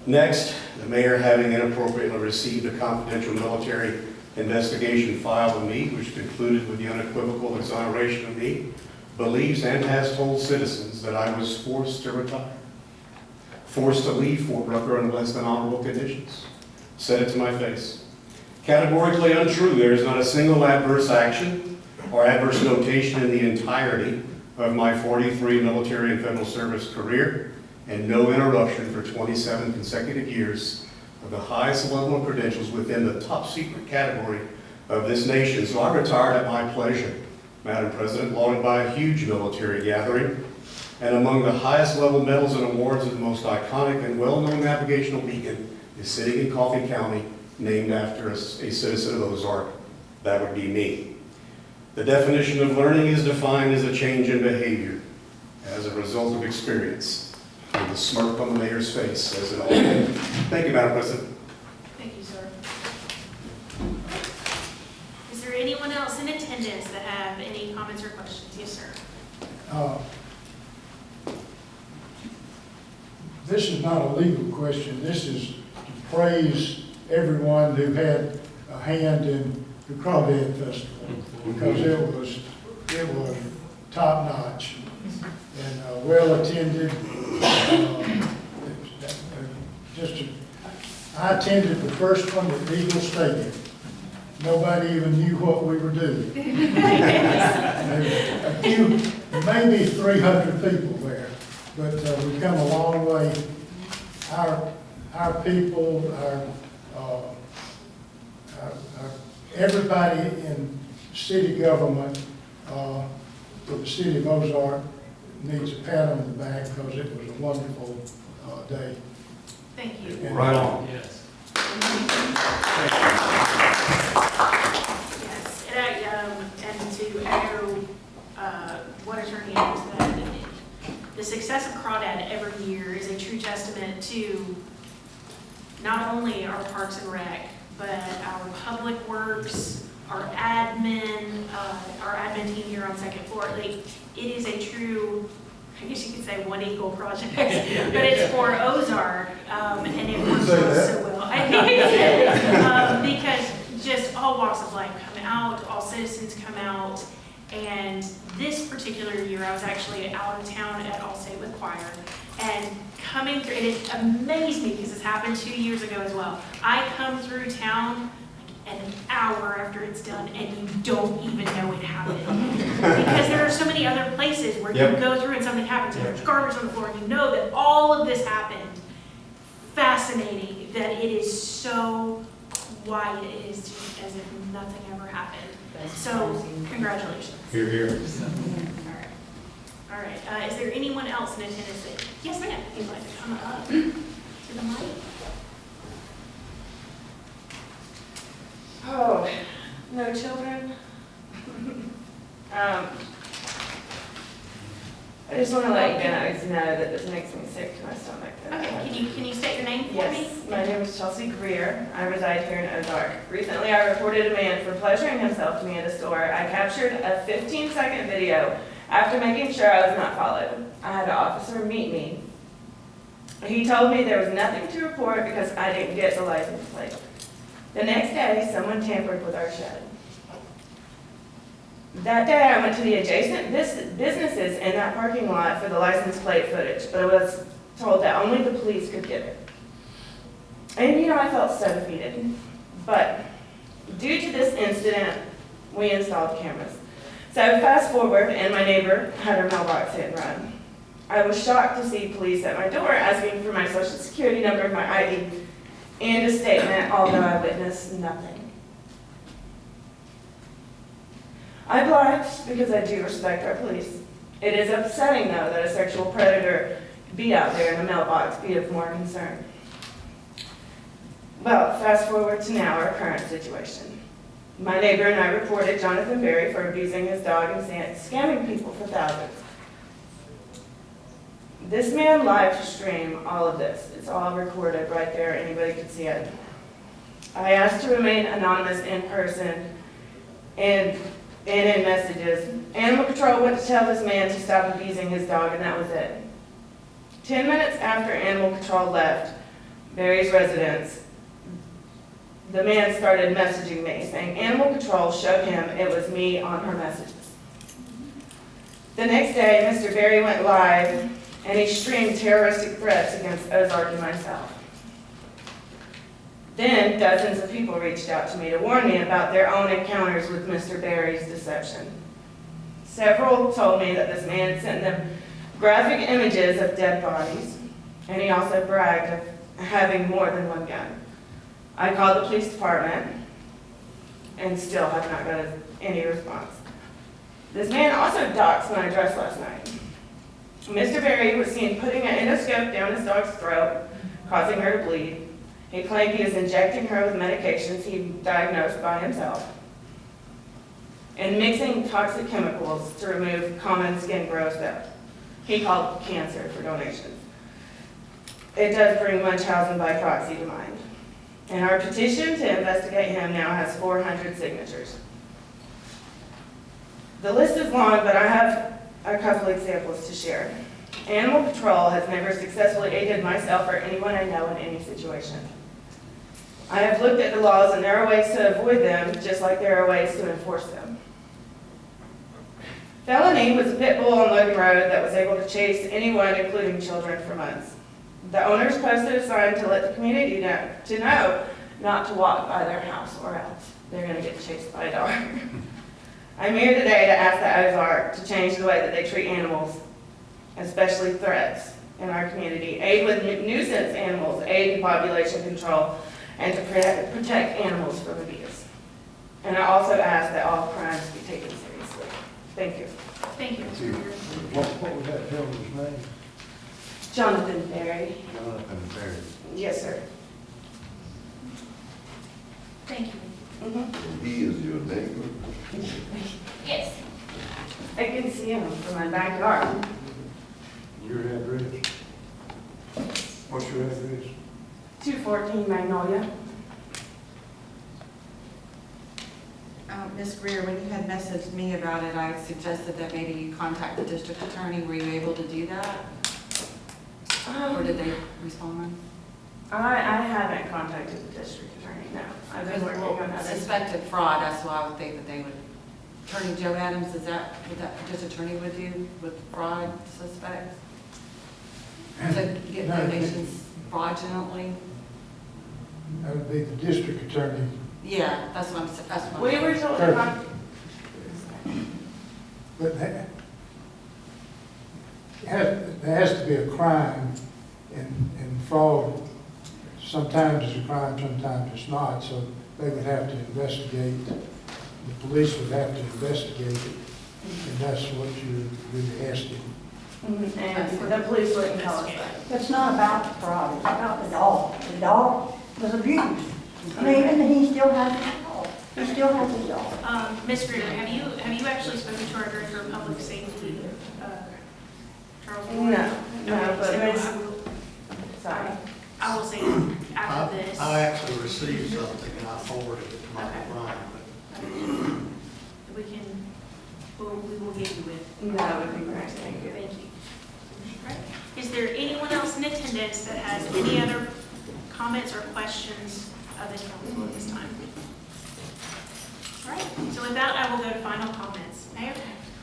Speaker 12: Next, the mayor, having inappropriately received a confidential military investigation filed on me, which concluded with the unequivocal exoneration of me, believes and has told citizens that I was forced to retire, forced to leave Fort Rucker in less than honorable conditions. Said it to my face. Categorically untrue. There is not a single adverse action or adverse notation in the entirety of my 43 military and federal service career, and no interruption for 27 consecutive years of the highest level of credentials within the top secret category of this nation. So I retired at my pleasure, Madam President, lauded by a huge military gathering, and among the highest level medals and awards of the most iconic and well-known navigational beacon is sitting in Coffee County, named after a citizen of Ozark. That would be me. The definition of learning is defined as a change in behavior as a result of experience. And the smirk on the mayor's face says it all. Thank you, Madam President.
Speaker 1: Thank you, sir. Is there anyone else in attendance that have any comments or questions? Yes, sir.
Speaker 11: This is not a legal question. This is to praise everyone who had a hand in the Crawdad Festival, because it was top notch and well attended. I attended the first one at Eagle Stadium. Nobody even knew what we were doing. A few, maybe 300 people there, but we've come a long way. Our people, everybody in city government for the city of Ozark needs a pat on the back because it was a wonderful day.
Speaker 1: Thank you.
Speaker 11: And,
Speaker 8: Right on.
Speaker 7: Yes.
Speaker 1: Yes, and to echo what Attorney Adams said, the success of Crawdad every year is a true testament to not only our Parks and Rec, but our Public Works, our admin team here on second floor. Like, it is a true, I guess you could say, one equal project, but it's for Ozark, and it works out so well. I think it is, because just all walks of life come out, all citizens come out, and this particular year, I was actually out of town at Allstate with choir, and coming through, it amazed me because this happened 2 years ago as well. I come through town like an hour after it's done, and you don't even know it happened. Because there are so many other places where you go through and something happens, and there's garbage on the floor, and you know that all of this happened. Fascinating that it is so quiet, it is just as if nothing ever happened. So, congratulations.
Speaker 12: Here, here.
Speaker 1: All right, is there anyone else in attendance that, yes ma'am, if you'd like to come up to the mic?
Speaker 6: Oh, no children?
Speaker 13: I just want to let you guys know that this makes me sick to my stomach.
Speaker 1: Okay, can you state your name for me?
Speaker 13: Yes, my name is Chelsea Greer. I reside here in Ozark. Recently, I reported a man for pleasuring himself to me at a store. I captured a 15-second video after making sure I was not followed. I had an officer meet me. He told me there was nothing to report because I didn't get the license plate. The next day, someone tampered with our shed. That day, I went to the adjacent businesses in that parking lot for the license plate footage, but I was told that only the police could get it. And I felt so defeated. But due to this incident, we installed cameras. So fast forward, and my neighbor had her mailbox hit and run. I was shocked to see police at my door asking for my social security number, my ID, and a statement, although I witnessed nothing. I blushed because I do respect our police. It is upsetting, though, that a sexual predator be out there in a mailbox be of more concern. Well, fast forward to now, our current situation. My neighbor and I reported Jonathan Berry for abusing his dog and scamming people for thousands. This man live streamed all of this. It's all recorded right there. Anybody could see it. I asked to remain anonymous in person and in messages. Animal Control went to tell this man to stop abusing his dog, and that was it. 10 minutes after Animal Control left Barry's residence, the man started messaging me, saying Animal Control showed him it was me on her messages. The next day, Mr. Berry went live, and he streamed terroristic threats against Ozark and myself. Then, dozens of people reached out to me to warn me about their own encounters with Mr. Berry's deception. Several told me that this man sent them graphic images of dead bodies, and he also bragged of having more than one gun. I called the police department and still have not got any response. This man also doxed my address last night. Mr. Berry was seen putting an endoscope down his dog's throat, causing her to bleed. He claimed he was injecting her with medications he diagnosed by himself and mixing toxic chemicals to remove common skin growths that he called cancer for donations. It does bring Munchausen by proxy to mind. And our petition to investigate him now has 400 signatures. The list is long, but I have a couple examples to share. Animal Control has never successfully aided myself or anyone I know in any situation. I have looked at the laws, and there are ways to avoid them, just like there are ways to enforce them. Felony was a pit bull on Logan Road that was able to chase anyone, including children, for months. The owners posted a sign to let the community know not to walk by their house or else they're going to get chased by a dog. I'm here today to ask the Ozark to change the way that they treat animals, especially threats in our community, aid with nuisance animals, aid in population control, and to protect animals from abuse. And I also ask that all crimes be taken seriously. Thank you.
Speaker 1: Thank you, Mr. Greer.
Speaker 10: What was that gentleman's name?
Speaker 13: Jonathan Berry.
Speaker 10: Jonathan Berry.
Speaker 13: Yes, sir.
Speaker 1: Thank you.
Speaker 13: Mhm.
Speaker 9: He is your neighbor.
Speaker 1: Yes.
Speaker 13: I can see him from my backyard.
Speaker 10: Your address? What's your address?
Speaker 13: 214 Magnolia.
Speaker 3: Ms. Greer, when you had messaged me about it, I suggested that maybe you contact the district attorney. Were you able to do that? Or did they respond?
Speaker 13: I haven't contacted the district attorney, no. I've been working on that.
Speaker 3: Suspected fraud, that's why I would think that they would. Attorney Joe Adams, is that what that district attorney would do with fraud suspects? To get
Speaker 11: No,
Speaker 3: donations fraudulently?
Speaker 11: That would be the district attorney.
Speaker 3: Yeah, that's what I'm
Speaker 13: We
Speaker 3: saying.
Speaker 13: were told
Speaker 11: Sure.
Speaker 13: about,
Speaker 11: But there has to be a crime, and fraud sometimes is a crime, sometimes it's not, so they would have to investigate, the police would have to investigate it, and that's what you're really asking.
Speaker 13: and the police wouldn't tell us that.
Speaker 14: It's not about the fraud, it's about the dog. The dog was abused. I mean, and he still has his dog. He still has his dog.
Speaker 1: Ms. Greer, have you actually spoken to our Director of Public Safety? Charles?
Speaker 13: No, no,
Speaker 1: Okay,
Speaker 13: but
Speaker 1: so
Speaker 13: it's,
Speaker 1: I will-
Speaker 13: sorry.
Speaker 1: I will say after this.
Speaker 2: I actually received something and I forwarded it to Michael
Speaker 1: Okay.
Speaker 2: Bryan,
Speaker 1: We can, we will get you with.
Speaker 13: That would be great, thank you.
Speaker 1: Thank you. Right. Is there anyone else in attendance that has any other comments or questions of the council at this time? All right, so with that, I will go to final comments. Mayor?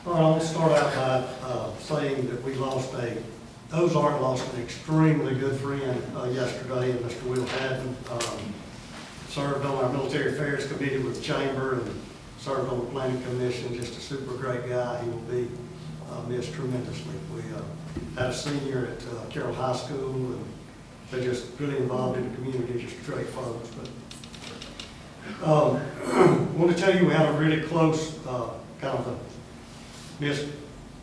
Speaker 2: All right, I'm gonna start out by saying that Ozark lost an extremely good friend yesterday, and Mr. Will Haddon served on our military affairs committee with the chamber and served on the planning commission, just a super great guy. He will be missed tremendously. We had a senior at Carroll High School, and they're just really involved in the community, just great folks. But I want to tell you, we had a really close kind of a missed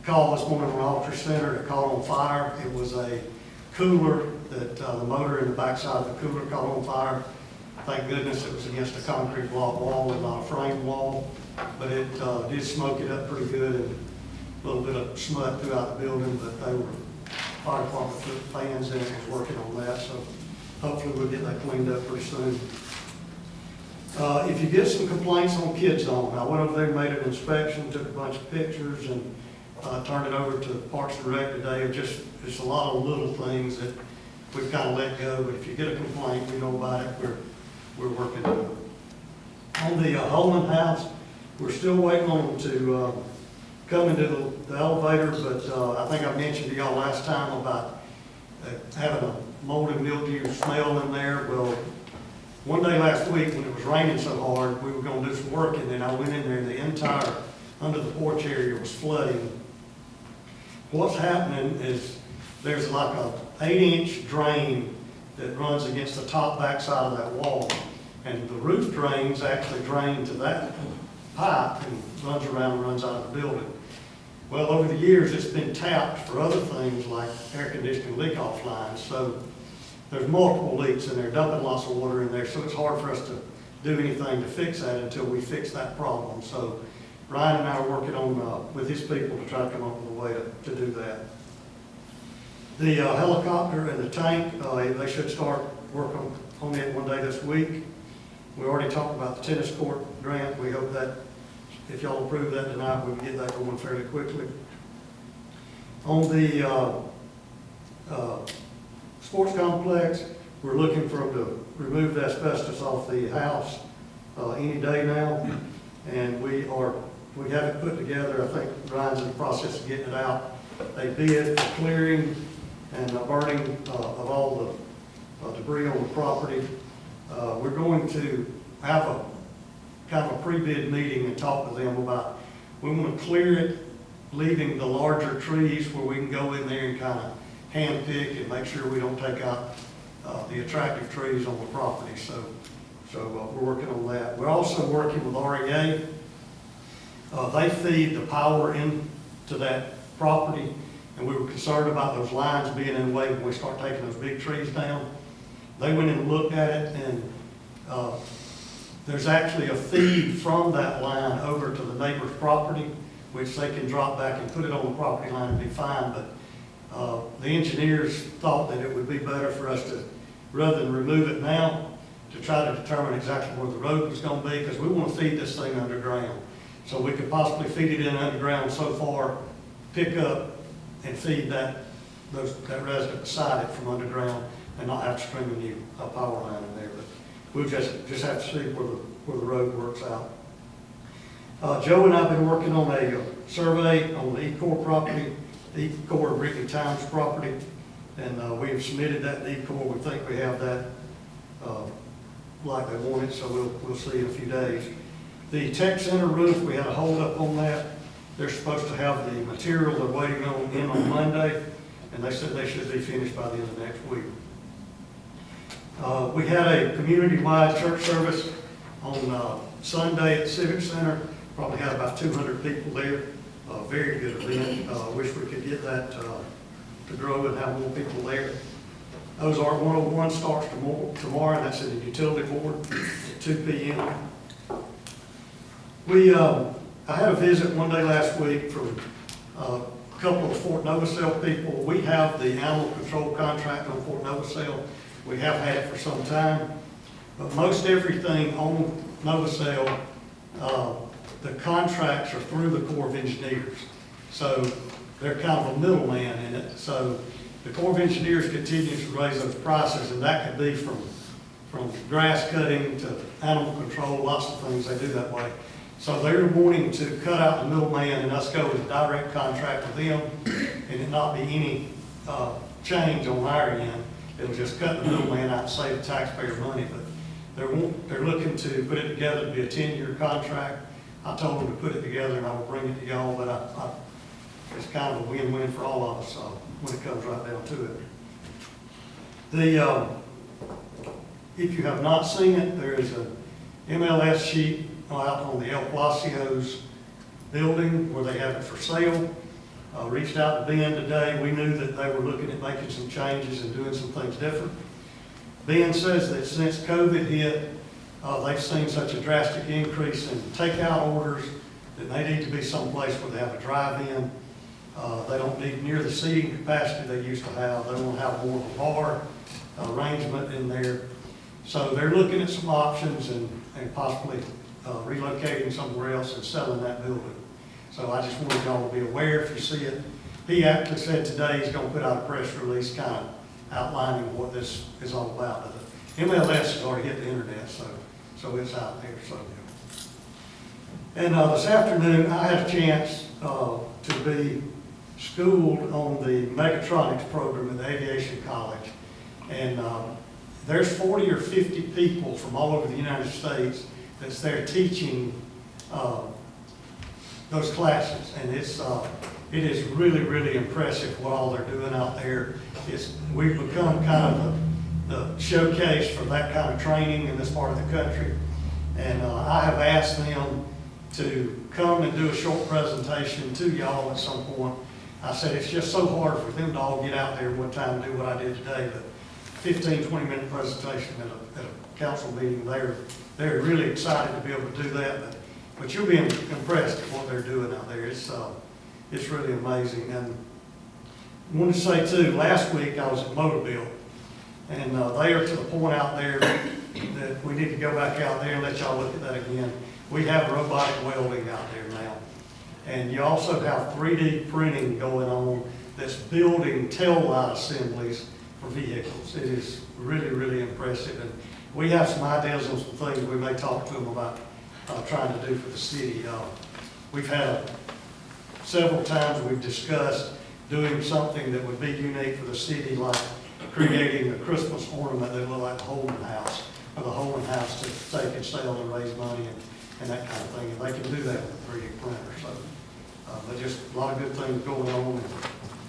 Speaker 2: call this morning from Officer Center. It caught on fire. It was a cooler that the motor in the backside of the cooler caught on fire. Thank goodness it was against a concrete block wall and not a frame wall, but it did smoke it up pretty good and a little bit of smut throughout the building, but fire department put fans in and was working on that, so hopefully we'll get that cleaned up pretty soon. If you get some complaints on Kids Zone, I went over there and made an inspection, took a bunch of pictures, and turned it over to Parks and Rec today. Of just a lot of little things that we've kind of let go, but if you get a complaint, we know about it, we're working on it. On the Holman House, we're still waiting on them to come into the elevator, but I think I mentioned to y'all last time about having a mold and mildew smell in there. Well, one day last week when it was raining so hard, we were going to do some work, and then I went in there and the entire under the porch area was flooding. What's happening is there's like a 8-inch drain that runs against the top backside of that wall, and the roof drains actually drain to that pipe and runs around and runs out of the building. Well, over the years, it's been tapped for other things like air conditioning leak-off lines, so there's multiple leaks in there, dumping lots of water in there, so it's hard for us to do anything to fix that until we fix that problem. So Ryan and I are working on, with his people, to try to come up with a way to do that. The helicopter and the tank, they should start working on it one day this week. We already talked about the tennis court grant. We hope that if y'all approve that tonight, we can get that going fairly quickly. On the sports complex, we're looking for them to remove the asbestos off the house any day now, and we have it put together. I think Ryan's in the process of getting it out. They bid for clearing and burning of all the debris on the property. We're going to have a kind of a pre-bid meeting and talk with them about, we want to clear it, leaving the larger trees where we can go in there and kind of hand pick and make sure we don't take out the attractive trees on the property. So we're working on that. We're also working with REA. They feed the power into that property, and we were concerned about those lines being in the way when we start taking those big trees down. They went in and looked at it, and there's actually a feed from that line over to the neighbor's property, which they can drop back and put it on the property line and be fine. But the engineers thought that it would be better for us to, rather than remove it now, to try to determine exactly where the road was going to be, because we want to feed this thing underground. So we could possibly feed it in underground so far, pick up and feed that resident beside it from underground, and not have to string a new power line in there. But we'll just have to see where the road works out. Joe and I have been working on a survey on the E-Corps property, the E-Corps of Ricky Times property, and we have submitted that to E-Corps. We think we have that like they want it, so we'll see in a few days. The tech center roof, we had a hold up on that. They're supposed to have the material they're waiting on Monday, and they said they should be finished by the end of next week. We had a community-wide church service on Sunday at the Civic Center. Probably had about 200 people there. Very good event. Wish we could get that to grow and have more people there. Ozark 101 starts tomorrow, and that's in the utility board at 2 p.m. I had a visit one day last week from couple of Fort Novacell people. We have the animal control contract on Fort Novacell. We have had it for some time. But most everything on Novacell, the contracts are through the Corps of Engineers. So they're kind of a middleman in it. So the Corps of Engineers continues to raise those prices, and that could be from grass cutting to animal control, lots of things they do that way. So they're wanting to cut out the middleman and us go with a direct contract with them, and it not be any change on our end. It'll just cut the middleman out and save the taxpayer money. But they're looking to put it together to be a 10-year contract. I told them to put it together and I will bring it to y'all, but it's kind of a win-win for all of us when it comes right down to it. If you have not seen it, there is an MLS sheet out on the El Placio's building where they have it for sale. Reached out to Ben today. We knew that they were looking at making some changes and doing some things different. Ben says that since COVID hit, they've seen such a drastic increase in takeout orders that they need to be someplace where they have a drive-in. They don't need near the seating capacity they used to have. They want to have more of a bar arrangement in there. So they're looking at some options and possibly relocating somewhere else and selling that building. So I just wanted y'all to be aware if you see it. He actually said today he's going to put out a press release kind of outlining what this is all about. But the MLS has already hit the internet, so it's out there. So, and this afternoon I had a chance to be schooled on the mechatronics program at the Aviation College. And there's 40 or 50 people from all over the United States that's there teaching those classes. And it is really, really impressive what all they're doing out there. We've become kind of the showcase for that kind of training in this part of the country. And I have asked them to come and do a short presentation to y'all at some point. I said it's just so hard for them to all get out there one time and do what I did today, but 15, 20-minute presentation at a council meeting, they're really excited to be able to do that, but you'll be impressed at what they're doing out there. It's really amazing. And I wanted to say too, last week I was at Motorbill, and they are to the point out there that we need to go back out there and let y'all look at that again. We have robotic welding out there now. And you also have 3D printing going on that's building tail light assemblies for vehicles. It is really, really impressive. And we have some ideas on some things we may talk to them about trying to do for the city. We've had several times we've discussed doing something that would be unique for the city, like creating a Christmas ornament that look like the Holman House, or the Holman House to take and sell and raise money and that kind of thing. And they can do that with a 3D printer. So there's just a lot of good things going on,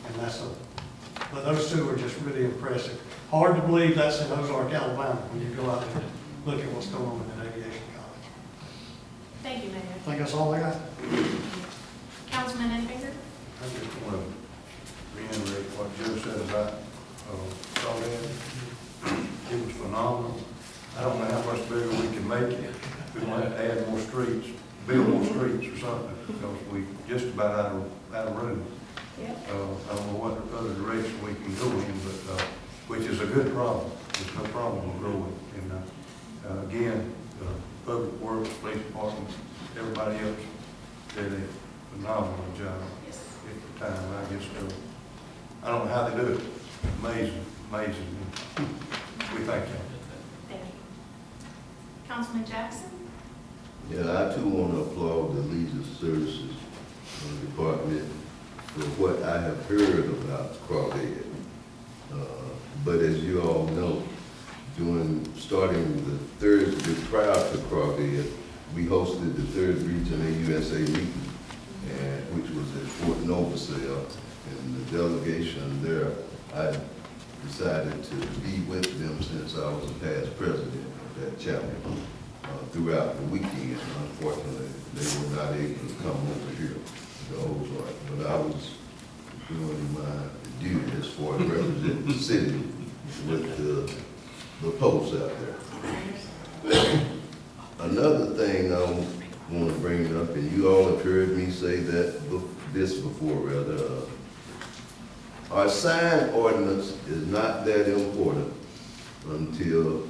Speaker 2: and but those two are just really impressive. Hard to believe that's in Ozark, Alabama, when you go out there and look at what's going on in that aviation college.
Speaker 1: Thank you, Mayor.
Speaker 2: I think that's all I got.
Speaker 1: Councilman Enfinger?
Speaker 10: I just want to reiterate what Joe said about Crawdad. It was phenomenal. I don't know how much bigger we can make it. We might have to add more streets, build more streets or something, because we just about out of room. I don't know what other direction we can go in, but which is a good problem. There's no problem with growing. And again, public works, police department, everybody else did a phenomenal job at the time. I just I don't know how they do it. Amazing, amazing. We thank you.
Speaker 1: Thank you. Councilman Jackson?
Speaker 9: Yeah, I too want to applaud the Leisure Services Department for what I have heard about Crawdad. But as you all know, starting the Thursday prior to Crawdad, we hosted the third region AUSA meeting, which was at Fort Novacell, and the delegation there, I decided to be with them since I was a past president of that chapter throughout the weekend. Unfortunately, they were not able to come over here to Ozark, but I was doing my duty as far as representing the city with the posts out there. Another thing I want to bring up, and you all have heard me say that this before, rather, Our sign ordinance is not that important until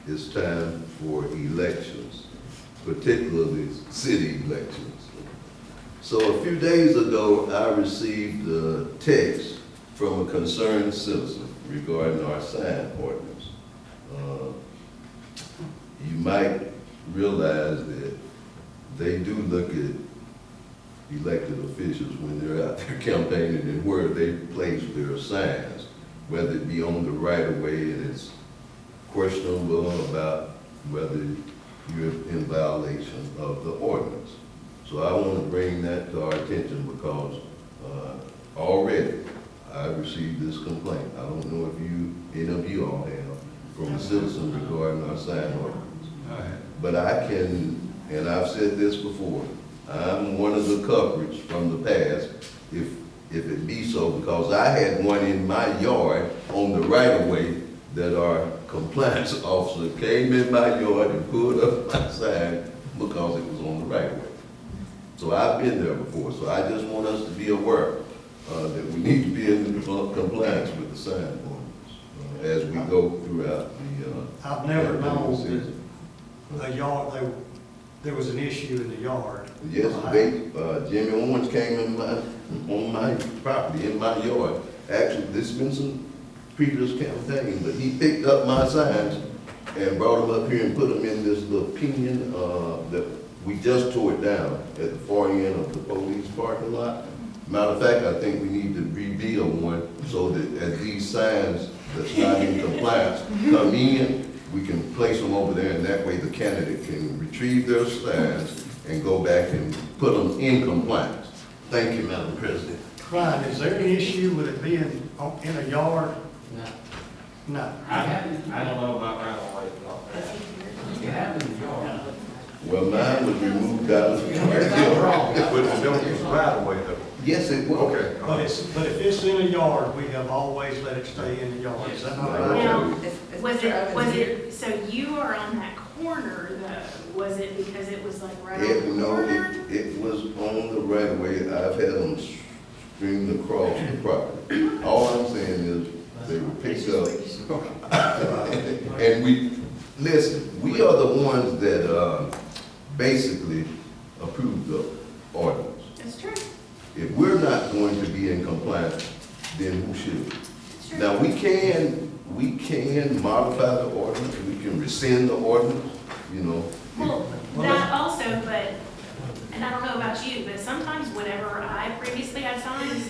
Speaker 9: it's time for elections, particularly city elections. So a few days ago, I received a text from a concerned citizen regarding our sign ordinance. You might realize that they do look at elected officials when they're out there campaigning and where they place their signs, whether it be on the right of way and it's questionable about whether you're in violation of the ordinance. So I want to bring that to our attention because already I received this complaint. I don't know if any of you all have from a citizen regarding our sign ordinance. But I can, and I've said this before, I'm one of the culprits from the past, if it be so, because I had one in my yard on the right of way that our compliance officer came in my yard and pulled up my sign because it was on the right of way. So I've been there before, so I just want us to be aware that we need to be in compliance with the sign ordinance as we go throughout the.
Speaker 2: I've never known that a yard, there was an issue in the yard.
Speaker 9: Yes, Jimmy Owens came on my property, in my yard. Actually, this has been some previous campaign, but he picked up my signs and brought them up here and put them in this little pinion that we just tore it down at the far end of the police parking lot. Matter of fact, I think we need to rebuild one so that as these signs that's not in compliance come in, we can place them over there, and that way the candidate can retrieve their signs and go back and put them in compliance. Thank you, Madam President.
Speaker 2: Ryan, is there any issue with it being in a yard?
Speaker 7: No.
Speaker 2: No.
Speaker 15: I don't know about right away. It happens, y'all.
Speaker 9: Well, mine was removed out of the
Speaker 10: But it don't use right away though.
Speaker 9: Yes, it will.
Speaker 10: Okay.
Speaker 2: But if it's in a yard, we have always let it stay in the yard. Is that not right?
Speaker 1: Now,
Speaker 3: If
Speaker 1: was
Speaker 3: Mr. Evans
Speaker 1: it,
Speaker 3: here-
Speaker 1: so you are on that corner though, was it because it was like right on
Speaker 9: It,
Speaker 1: the
Speaker 9: no,
Speaker 1: corner?
Speaker 9: it was on the right of way. I've had them streamed across the property. All I'm saying is they were picked up. And we are the ones that basically approved the ordinance.
Speaker 1: That's true,
Speaker 9: If we're not going to be in compliance, then who should?
Speaker 1: that's true.
Speaker 9: Now, we can modify the ordinance, we can rescind the ordinance, you know.
Speaker 1: Well, that also, but, and I don't know about you, but sometimes whenever I previously had signs,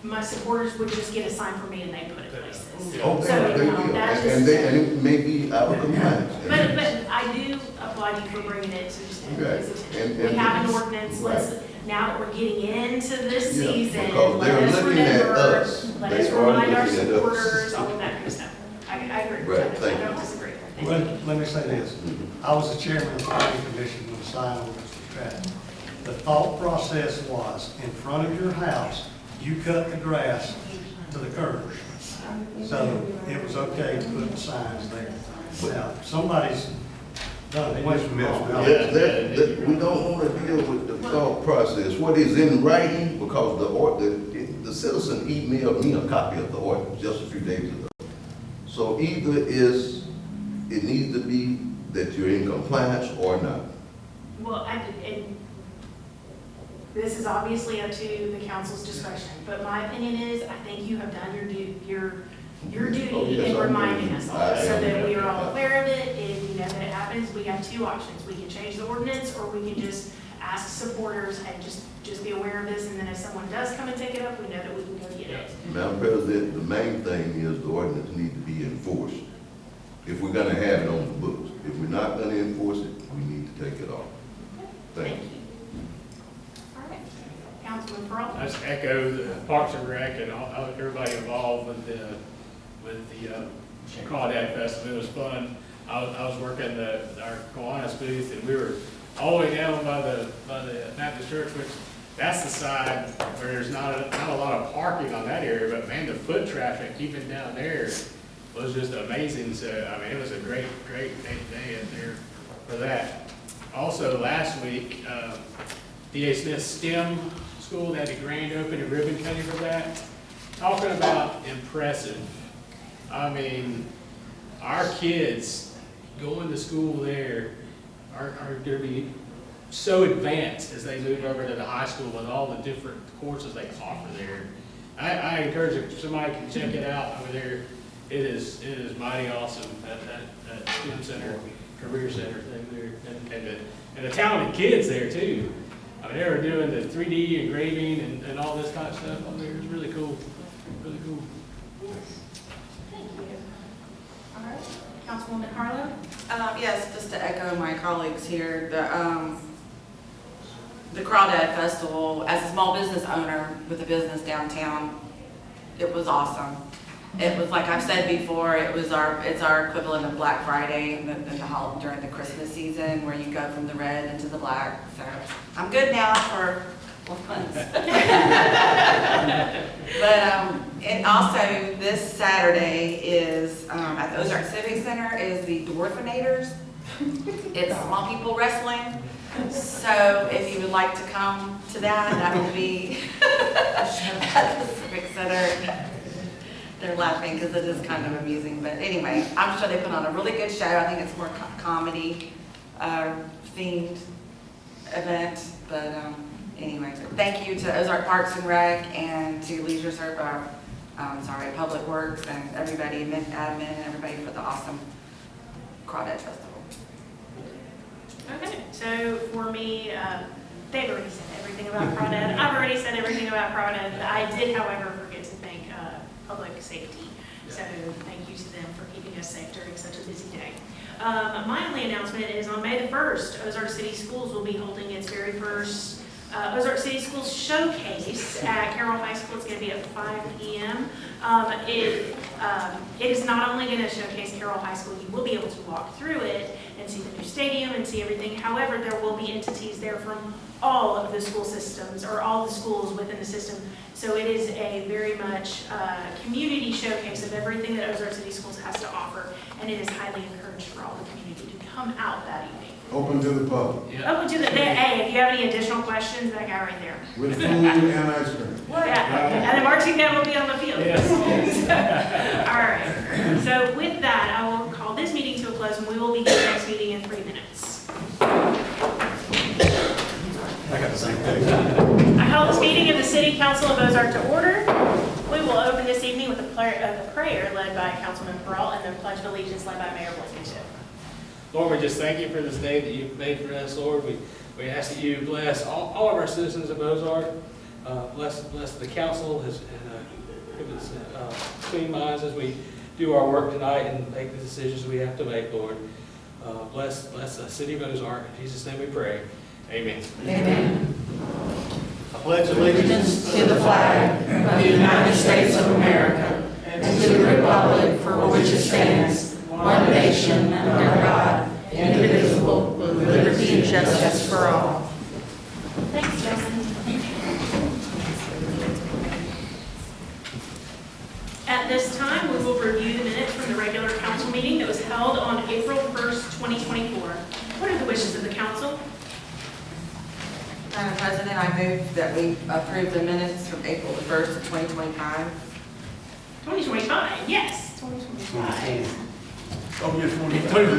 Speaker 1: my supporters would just get a sign from me and they put it places.
Speaker 9: Okay,
Speaker 1: So, you
Speaker 9: they
Speaker 1: know,
Speaker 9: will.
Speaker 1: that
Speaker 9: And
Speaker 1: just,
Speaker 9: it may be out of compliance.
Speaker 1: but I do applaud you for bringing it to just everybody's
Speaker 9: Right.
Speaker 1: attention.
Speaker 9: And-
Speaker 1: We have an ordinance, let's, now that we're getting into this
Speaker 9: Yeah,
Speaker 1: season,
Speaker 9: because
Speaker 1: let
Speaker 9: they're
Speaker 1: us
Speaker 9: looking at
Speaker 1: remember,
Speaker 9: us.
Speaker 1: let
Speaker 9: They
Speaker 1: us
Speaker 9: are
Speaker 1: remind our
Speaker 9: looking at us.
Speaker 1: supporters, all of that kind of stuff. I agree with
Speaker 9: Right,
Speaker 1: that,
Speaker 9: thank
Speaker 1: I don't
Speaker 9: you.
Speaker 1: disagree. Thank you.
Speaker 2: Let me say this. I was the chairman of the planning commission when the sign ordinance was passed. The thought process was, in front of your house, you cut the grass to the curb. So it was okay to put the signs there. Now, somebody's done it.
Speaker 9: We don't want to deal with the thought process, what is in writing, because the citizen emailed me a copy of the ordinance just a few days ago. So either it needs to be that you're in compliance or not.
Speaker 1: Well, and this is obviously up to the council's discretion, but my opinion is, I think you have done your
Speaker 9: Oh,
Speaker 1: duty
Speaker 9: yes,
Speaker 1: in
Speaker 9: I
Speaker 1: reminding
Speaker 9: do.
Speaker 1: us all,
Speaker 9: I
Speaker 1: so
Speaker 9: am.
Speaker 1: that we are all aware of it. If you know that it happens, we have two options. We can change the ordinance, or we can just ask supporters and just be aware of this, and then if someone does come and take it up, we know that we can go get it.
Speaker 9: Madam President, the main thing is the ordinance need to be enforced. If we're gonna have it on the books. If we're not gonna enforce it, we need to take it off. Thank you.
Speaker 1: All right, Councilman Pearl?
Speaker 7: I just echo the Parks and Rec and everybody involved with the Crawdad Festival. It was fun. I was working our Kiwanis booth, and we were all the way down by the Baptist church, which that's the side where there's not a lot of parking on that area, but man, the foot traffic even down there was just amazing. So, I mean, it was a great day out there for that. Also, last week, D.A. Smith STEM School, they had a grand opening and ribbon cutting for that. talking about impressive, I mean, our kids going to school there are gonna be so advanced as they move over to the high school with all the different courses they offer there. I encourage if somebody can check it out over there. It is mighty awesome, that student center, career center thing there, and the talented kids there too. I mean, they were doing the 3D engraving and all this kind of stuff over there. It's really cool, really cool.
Speaker 1: Thank you. All right, Councilwoman Harlow?
Speaker 3: Yes, just to echo my colleagues here, the Crawdad Festival, as a small business owner with a business downtown, it was awesome. It was, like I've said before, it's our equivalent of Black Friday during the Christmas season, where you go from the red into the black. So I'm good now for once. But and also this Saturday is at the Ozark Civic Center is the Dwarfinators. It's small people wrestling. So if you would like to come to that, that will be at the Civic Center. They're laughing because it is kind of amusing, but anyway, I'm sure they put on a really good show. I think it's more comedy themed event, but anyway, thank you to Ozark Parks and Rec and to Leisure Service, Public Works and everybody, admin and everybody for the awesome Crawdad Festival.
Speaker 1: Okay, so for me, they've already said everything about Crawdad. I've already said everything about Crawdad. I did, however, forget to thank public safety. So thank you to them for keeping us safe during such a busy day. My only announcement is on May the 1st, Ozark City Schools will be holding its very first Ozark City Schools Showcase at Carroll High School. It's going to be at 5 p.m. It is not only going to showcase Carroll High School, you will be able to walk through it and see the new stadium and see everything. However, there will be entities there from all of the school systems or all the schools within the system. So it is a very much community showcase of everything that Ozark City Schools has to offer, and it is highly encouraged for all the community to come out that evening.
Speaker 10: Open to the public.
Speaker 7: Yeah.
Speaker 1: Open to the, hey, if you have any additional questions, that guy right there.
Speaker 10: With food and ice cream.
Speaker 1: Yeah, and the marching band will be on the field.
Speaker 7: Yes.
Speaker 1: All right, so with that, I will call this meeting to a close, and we will begin the next meeting in 3 minutes.
Speaker 12: I got the same thing.
Speaker 1: I call this meeting of the City Council of Ozark to order. We will open this evening with a prayer led by Councilman Peralt and the Pledge of Allegiance led by Mayor Blankenship.
Speaker 7: Lord, we just thank you for this day that you've made for us, Lord. We ask that you bless all of our citizens of Ozark. Bless the council and give us clean minds as we do our work tonight and make the decisions we have to make, Lord. Bless the city of Ozark. In Jesus' name we pray. Amen.
Speaker 3: Amen.
Speaker 2: I pledge allegiance
Speaker 3: To the flag of the United States of America and to the republic for which it stands, one nation under God, indivisible, with liberty and justice for all.
Speaker 1: Thanks, Justin. At this time, we will review the minutes from the regular council meeting that was held on April 1st, 2024. What are the wishes of the council?
Speaker 3: Madam President, I move that we approve the minutes from April the 1st of 2025.
Speaker 1: 2025, yes, 2025.
Speaker 10: Oh, yes, we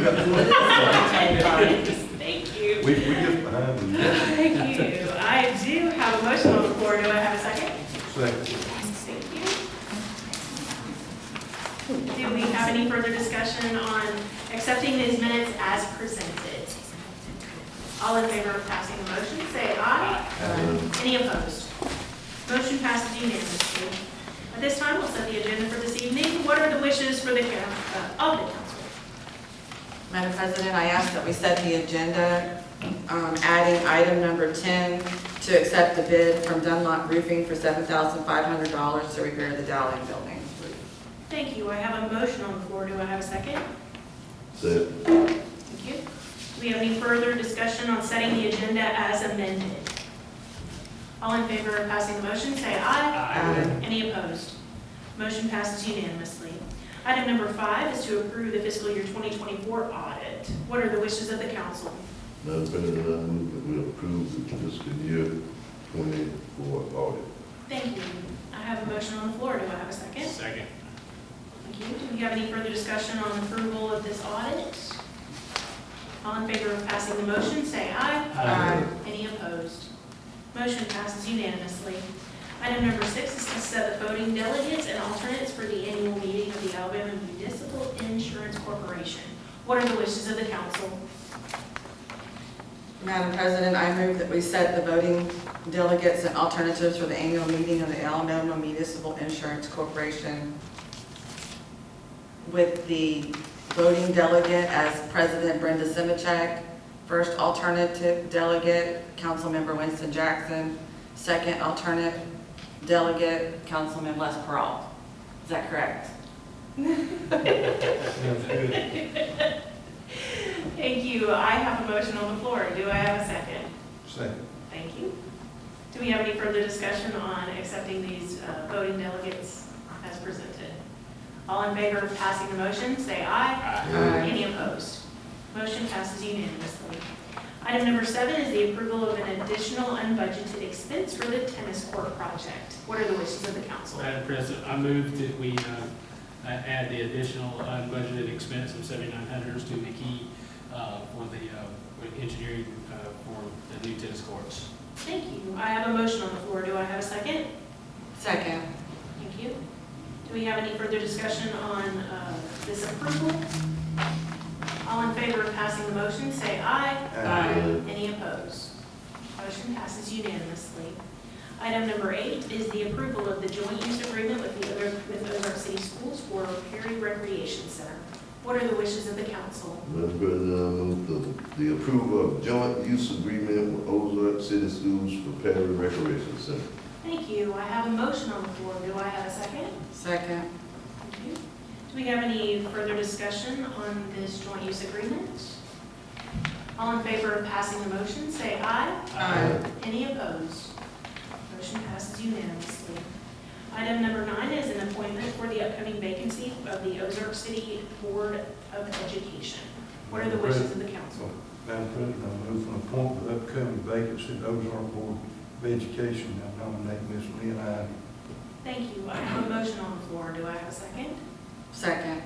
Speaker 10: got 20.
Speaker 1: Thank you.
Speaker 10: We just behind the.
Speaker 1: Thank you. I do have a motion on the floor. Do I have a second?
Speaker 10: Second.
Speaker 1: Thank you. Do we have any further discussion on accepting these minutes as presented? All in favor of passing the motion, say aye. Any opposed? Motion passes unanimously. At this time, we'll set the agenda for this evening. What are the wishes for the of the council?
Speaker 3: Madam President, I ask that we set the agenda, adding item number 10 to accept the bid from Dunlop Roofing for $7,500 to repair the Dowling building.
Speaker 1: Thank you. I have a motion on the floor. Do I have a second?
Speaker 9: Second.
Speaker 1: Thank you. Do we have any further discussion on setting the agenda as amended? All in favor of passing the motion, say aye.
Speaker 3: Aye.
Speaker 1: Any opposed? Motion passes unanimously. Item number 5 is to approve the fiscal year 2024 audit. What are the wishes of the council?
Speaker 9: Madam President, I move that we approve the fiscal year 24 audit.
Speaker 1: Thank you. I have a motion on the floor. Do I have any further discussion on approval of this audit? All in favor of passing the motion, say aye.
Speaker 3: Aye.
Speaker 1: Any opposed? Motion passes unanimously. Item number 6 is to set the voting delegates and alternates for the annual meeting of the Alabama Municipal Insurance Corporation. What are the wishes of the council?
Speaker 3: Madam President, I move that we set the voting delegates and alternatives for the annual meeting of the Alabama Municipal Insurance Corporation with the voting delegate as President Brenda Simichak, first alternative delegate, Councilmember Winston Jackson, second alternate delegate, Councilman Les Peralta. Is that correct?
Speaker 10: Sounds good.
Speaker 1: Thank you. I have a motion on the floor. Do I have a second?
Speaker 10: Second.
Speaker 1: Thank you. Do we have any further discussion on accepting these voting delegates as presented? All in favor of passing the motion, say aye.
Speaker 3: Aye.
Speaker 1: Any opposed? Motion passes unanimously. Item number 7 is the approval of an additional unbudgeted expense for the tennis court project. What are the wishes of the council?
Speaker 7: Madam President, I move that we add the additional unbudgeted expense of $7,900 to McKee for the engineering for the new tennis courts.
Speaker 1: Thank you. I have a motion on the floor. Do I have a second?
Speaker 3: Second.
Speaker 1: Thank you. Do we have any further discussion on this approval? All in favor of passing the motion, say aye.
Speaker 3: Aye.
Speaker 1: Any opposed? Motion passes unanimously. Item number 8 is the approval of the joint use agreement with Ozark City Schools for Perry Recreation Center. What are the wishes of the council?
Speaker 9: Madam President, I move the approval of joint use agreement with Ozark City Schools for Perry Recreation Center.
Speaker 1: Thank you. I have a motion on the floor. Do I have a second?
Speaker 3: Second.
Speaker 1: Thank you. Do we have any further discussion on this joint use agreement? All in favor of passing the motion, say aye.
Speaker 3: Aye.
Speaker 1: Any opposed? Motion passes unanimously. Item number 9 is an appointment for the upcoming vacancy of the Ozark City Board of Education. What are the wishes of the council?
Speaker 10: Madam President, I move for an appointment of upcoming vacancy at Ozark Board of Education. I nominate Ms. Lynn Ivey.
Speaker 1: Thank you. I have a motion on the floor. Do I have a second?
Speaker 3: Second.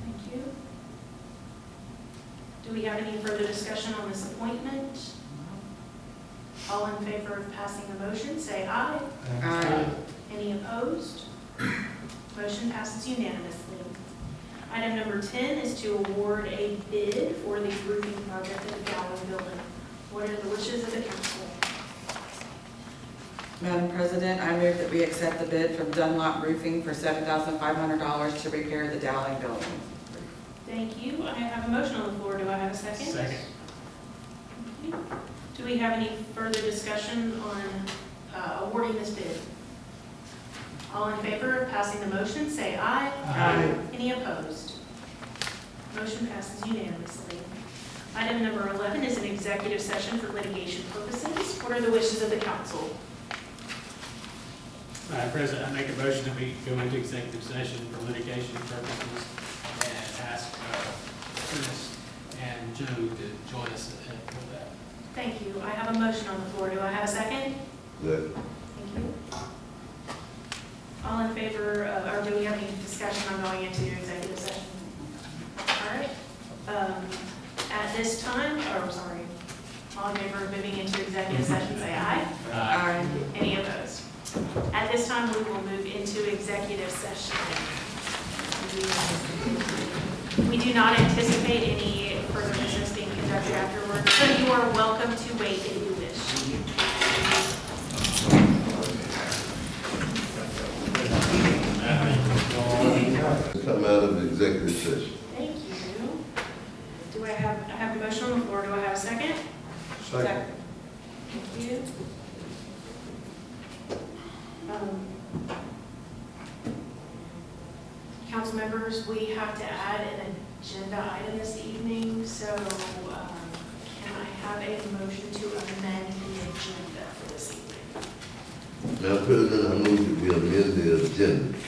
Speaker 1: Thank you. Do we have any further discussion on this appointment? All in favor of passing the motion, say aye.
Speaker 3: Aye.
Speaker 1: Any opposed? Motion passes unanimously. Item number 10 is to award a bid for the roofing project at the Gowan Building. What are the wishes of the council?
Speaker 3: Madam President, I move that we accept the bid from Dunlop Roofing for $7,500 to repair the Dowling building.
Speaker 1: Thank you. I have a motion on the floor. Do I have a second?
Speaker 7: Second.
Speaker 1: Thank you. Do we have any further discussion on awarding this bid? All in favor of passing the motion, say aye.
Speaker 3: Aye.
Speaker 1: Any opposed? Motion passes unanimously. Item number 11 is an executive session for litigation purposes. What are the wishes of the council?
Speaker 7: Madam President, I make a motion that we go into executive session for litigation purposes and ask Chris and Joe to join us for that.
Speaker 1: Thank you. I have a motion on the floor. Do I have a second?
Speaker 9: Second.
Speaker 1: Thank you. All in favor, or do we have any discussion on going into executive session? All right. At this time, all in favor of moving into executive session, say aye.
Speaker 3: Aye.
Speaker 1: Any opposed? At this time, we will move into executive session. We do not anticipate any further business being conducted afterwards, so you are welcome to wait if you wish.
Speaker 9: Come out of executive session.
Speaker 1: Thank you. Do I have a motion on the floor? Do I have a second?
Speaker 10: Second.
Speaker 1: Thank you. Council members, we have to add an agenda item this evening, so can I have a motion to amend the agenda for this evening?
Speaker 9: Madam President, I move that we amend the agenda.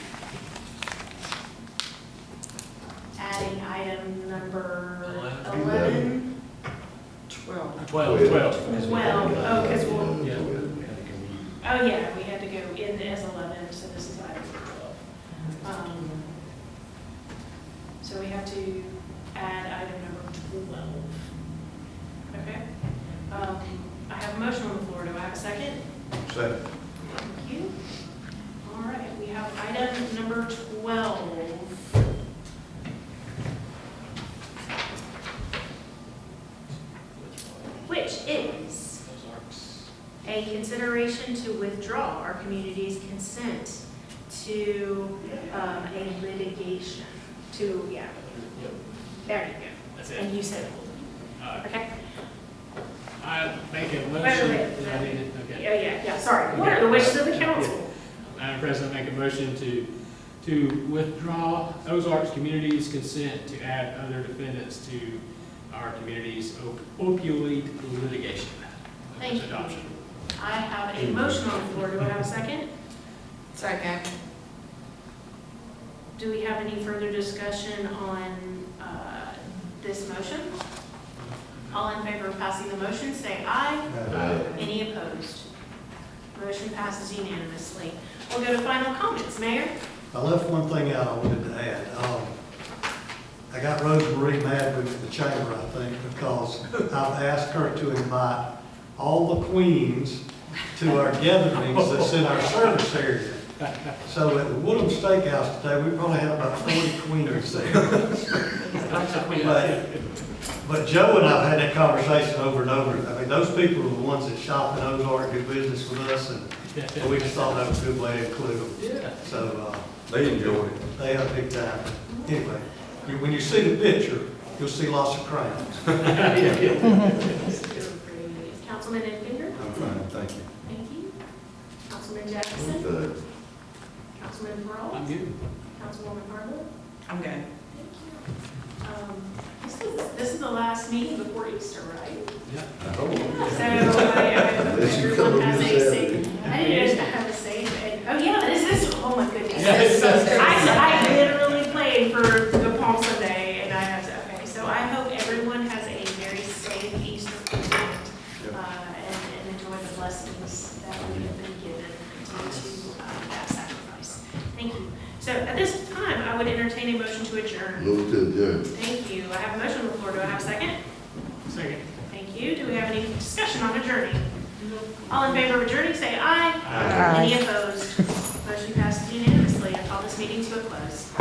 Speaker 1: Adding item number
Speaker 7: 11.
Speaker 1: 11.
Speaker 3: 12.
Speaker 7: 12.
Speaker 1: 12, oh, because we'll,
Speaker 7: Yeah.
Speaker 1: oh yeah, we had to go in as 11, so this is item 12. So we have to add item number 12. Okay. I have a motion on the floor. Do I have a second?
Speaker 10: Second.
Speaker 1: Thank you. All right, we have item number 12. Which is a consideration to withdraw our community's consent to a litigation, to, yeah. There you go.
Speaker 7: That's it.
Speaker 1: And you said, okay?
Speaker 7: I make a
Speaker 1: Wait,
Speaker 7: motion.
Speaker 1: wait.
Speaker 7: Did I need it? Okay.
Speaker 1: Yeah, sorry. What are the wishes of the council?
Speaker 7: Madam President, I make a motion to withdraw Ozark's community's consent to add other defendants to our community's opioid litigation.
Speaker 1: Thank you.
Speaker 7: Adoption.
Speaker 1: I have a motion on the floor. Do I have a second?
Speaker 13: Second.
Speaker 1: Do we have any further discussion on this motion? All in favor of passing the motion, say aye. Any opposed? Motion passes unanimously. We'll go to final comments. Mayor?
Speaker 2: I left one thing out I wanted to add. I got Rosemary mad with the chamber, I think, because I've asked her to invite all the queens to our gatherings that's in our service area. So at the Woodham Steakhouse today, we probably have about 40 queens there. But Joe and I've had that conversation over and over. I mean, those people are the ones that shop in Ozark, do business with us, and we just thought that was a good way to include them.
Speaker 7: Yeah.
Speaker 2: So,
Speaker 10: They enjoyed it.
Speaker 2: they had a big time. Anyway, when you see the picture, you'll see lots of crowns.
Speaker 1: Councilman Infinger?
Speaker 10: I'm fine, thank you.
Speaker 1: Thank you. Councilman Jackson?
Speaker 9: Good.
Speaker 1: Councilman Pearl?
Speaker 7: I'm good.
Speaker 1: Councilwoman Harwood?
Speaker 3: I'm good.
Speaker 1: Thank you. This is the last meeting before Easter, right?
Speaker 7: Yeah.
Speaker 10: I hope.
Speaker 1: So I hope
Speaker 9: Unless you come
Speaker 1: everyone
Speaker 9: up
Speaker 1: has
Speaker 9: with
Speaker 1: a
Speaker 9: Saturday.
Speaker 1: safe, I didn't just have a safe, oh yeah, this is, oh my goodness.
Speaker 7: Yeah, it's-
Speaker 1: I literally played for the Palm Sunday and I have to, okay, so I hope everyone has a very safe Easter weekend and enjoy the blessings that we have been given due to that sacrifice. Thank you. So at this time, I would entertain a motion to adjourn.
Speaker 9: Move to adjourn.
Speaker 1: Thank you. I have a motion on the floor. Do I have a second?
Speaker 7: Second.
Speaker 1: Thank you. Do we have any discussion on adjourning? All in favor of adjourning, say aye.
Speaker 13: Aye.
Speaker 1: Any opposed? Motion passes unanimously. I call this meeting to a close.